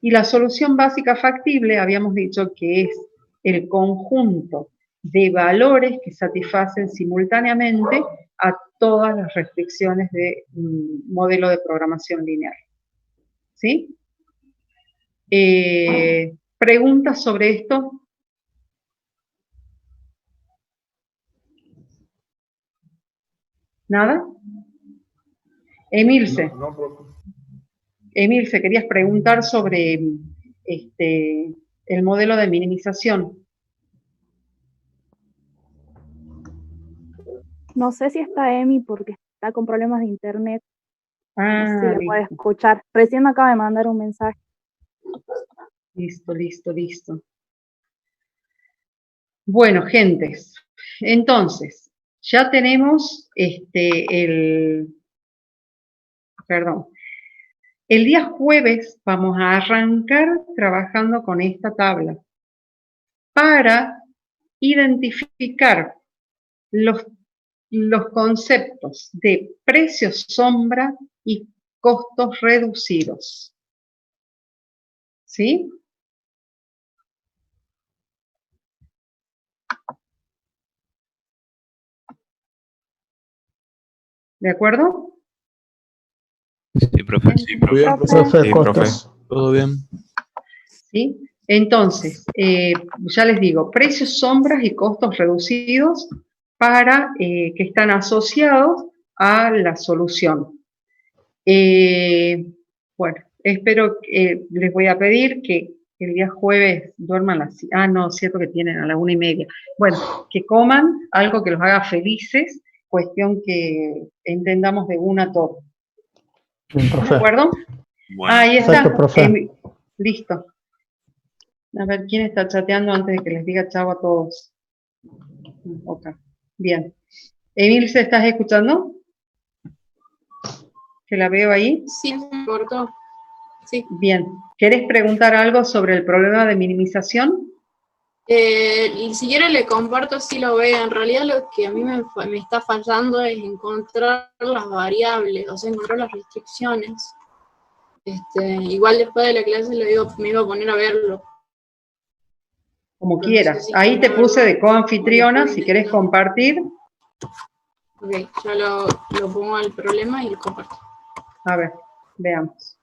Y la solución básica factible, habíamos dicho que es el conjunto de valores que satisfacen simultáneamente a todas las restricciones de modelo de programación lineal. ¿Sí? ¿Preguntas sobre esto? ¿Nada? Emilce. Emilce, querías preguntar sobre el modelo de minimización. No sé si está Emi porque está con problemas de internet. No sé si la puede Listo. escuchar. Recién me acaba de mandar un mensaje. Listo. Bueno, gentes, entonces, ya tenemos el día jueves vamos a arrancar trabajando con esta tabla para identificar los conceptos de precios sombra y costos reducidos. ¿Sí? ¿De acuerdo? Sí, profe. Sí, profe. Todo bien. ¿Sí? Entonces, ya les digo, precios sombras y costos reducidos para que están asociados a la solución. Bueno, espero que les voy a pedir que el día jueves duerman no, cierto que tienen a la 1:30. Bueno, que coman algo que los haga felices, cuestión que entendamos de una todo. Bien, ¿De profe. acuerdo? Bueno. Ahí está. Perfecto, profe. Listo. A ver, ¿quién está chateando antes de que les diga chao a todos? Ok, bien. Emilce, ¿estás escuchando? ¿Que la veo ahí? Sí, me cortó. Sí. Bien. ¿Querés preguntar algo sobre el problema de minimización? Y si quiere le comparto si lo veo. En realidad lo que a mí me está fallando es encontrar las variables, o sea, encontrar las restricciones. Igual después de la clase le digo, me iba a poner a verlo. Como quieras. Ahí te puse de coanfitriona, si querés compartir. Ok, ya lo pongo al problema y lo comparto. A ver, veamos.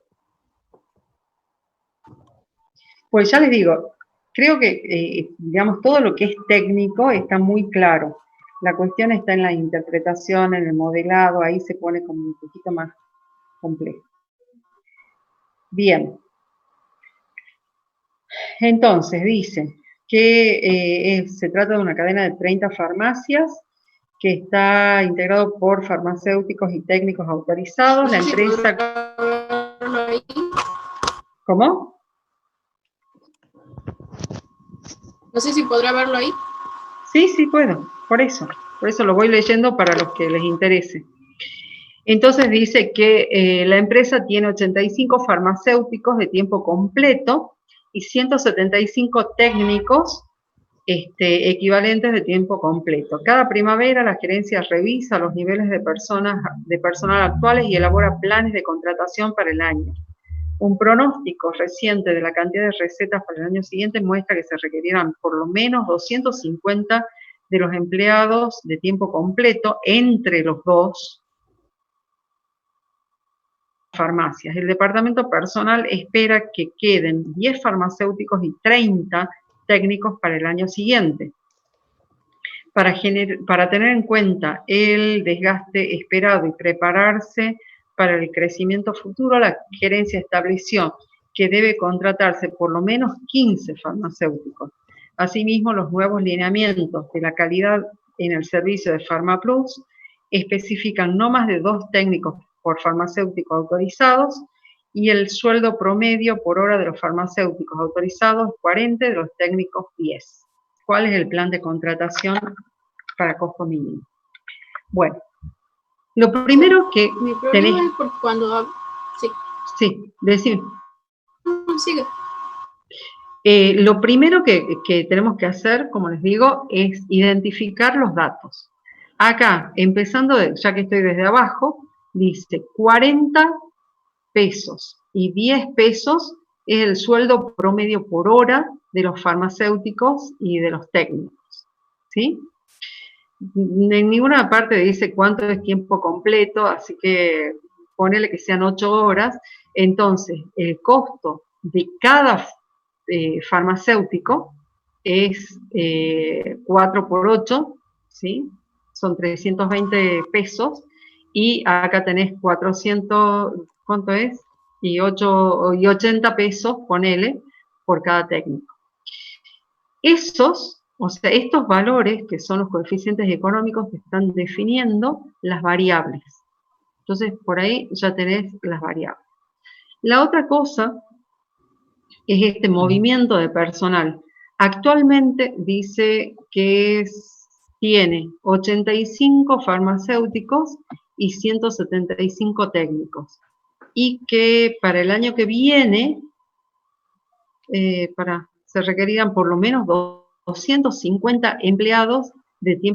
Pues ya les digo, creo que, digamos, todo lo que es técnico está muy claro. La cuestión está en la interpretación, en el modelado, ahí se pone como un poquito más complejo. Bien. Entonces, dice que se trata de una cadena de 30 farmacias que está integrado por farmacéuticos y técnicos autorizados. La empresa... ¿Cómo? No sé si podrá verlo ahí. Sí, puedo, por eso lo voy leyendo para los que les interese. Entonces dice que la empresa tiene 85 farmacéuticos de tiempo completo y 175 técnicos equivalentes de tiempo completo. Cada primavera la gerencia revisa los niveles de personal actuales y elabora planes de contratación para el año. Un pronóstico reciente de la cantidad de recetas para el año siguiente muestra que se requerirán por lo menos 250 de los empleados de tiempo completo entre los dos farmacias. El departamento personal espera que queden 10 farmacéuticos y 30 técnicos para el año siguiente. Para tener en cuenta el desgaste esperado y prepararse para el crecimiento futuro, la gerencia estableció que debe contratarse por lo menos 15 farmacéuticos. Asimismo, los nuevos lineamientos de la calidad en el servicio de PharmaPlus especifican no más de 2 técnicos por farmacéutico autorizados y el sueldo promedio por hora de los farmacéuticos autorizados 40, de los técnicos 10. ¿Cuál es el plan de contratación para costo mínimo? Bueno, lo primero que mi problema es porque cuando... Sí, decime. No, sigue. Lo primero que tenemos que hacer, como les digo, es identificar los datos. Acá, empezando, ya que estoy desde abajo, dice 40 pesos y 10 pesos es el sueldo promedio por hora de los farmacéuticos y de los técnicos, ¿sí? En ninguna parte dice cuánto es tiempo completo, así que ponele que sean 8 horas. Entonces, el costo de cada farmacéutico es 4 por 8, ¿sí? Son 320 pesos, y acá tenés 400, ¿cuánto es? Y 80 pesos, ponele, por cada técnico. O sea, estos valores, que son los coeficientes económicos, que están definiendo las variables. Entonces, por ahí ya tenés las variables. La otra cosa es este movimiento de personal. Actualmente dice que tiene 85 farmacéuticos y 175 técnicos. Y que para el año que viene, se requerían por lo menos 250 empleados de tiempo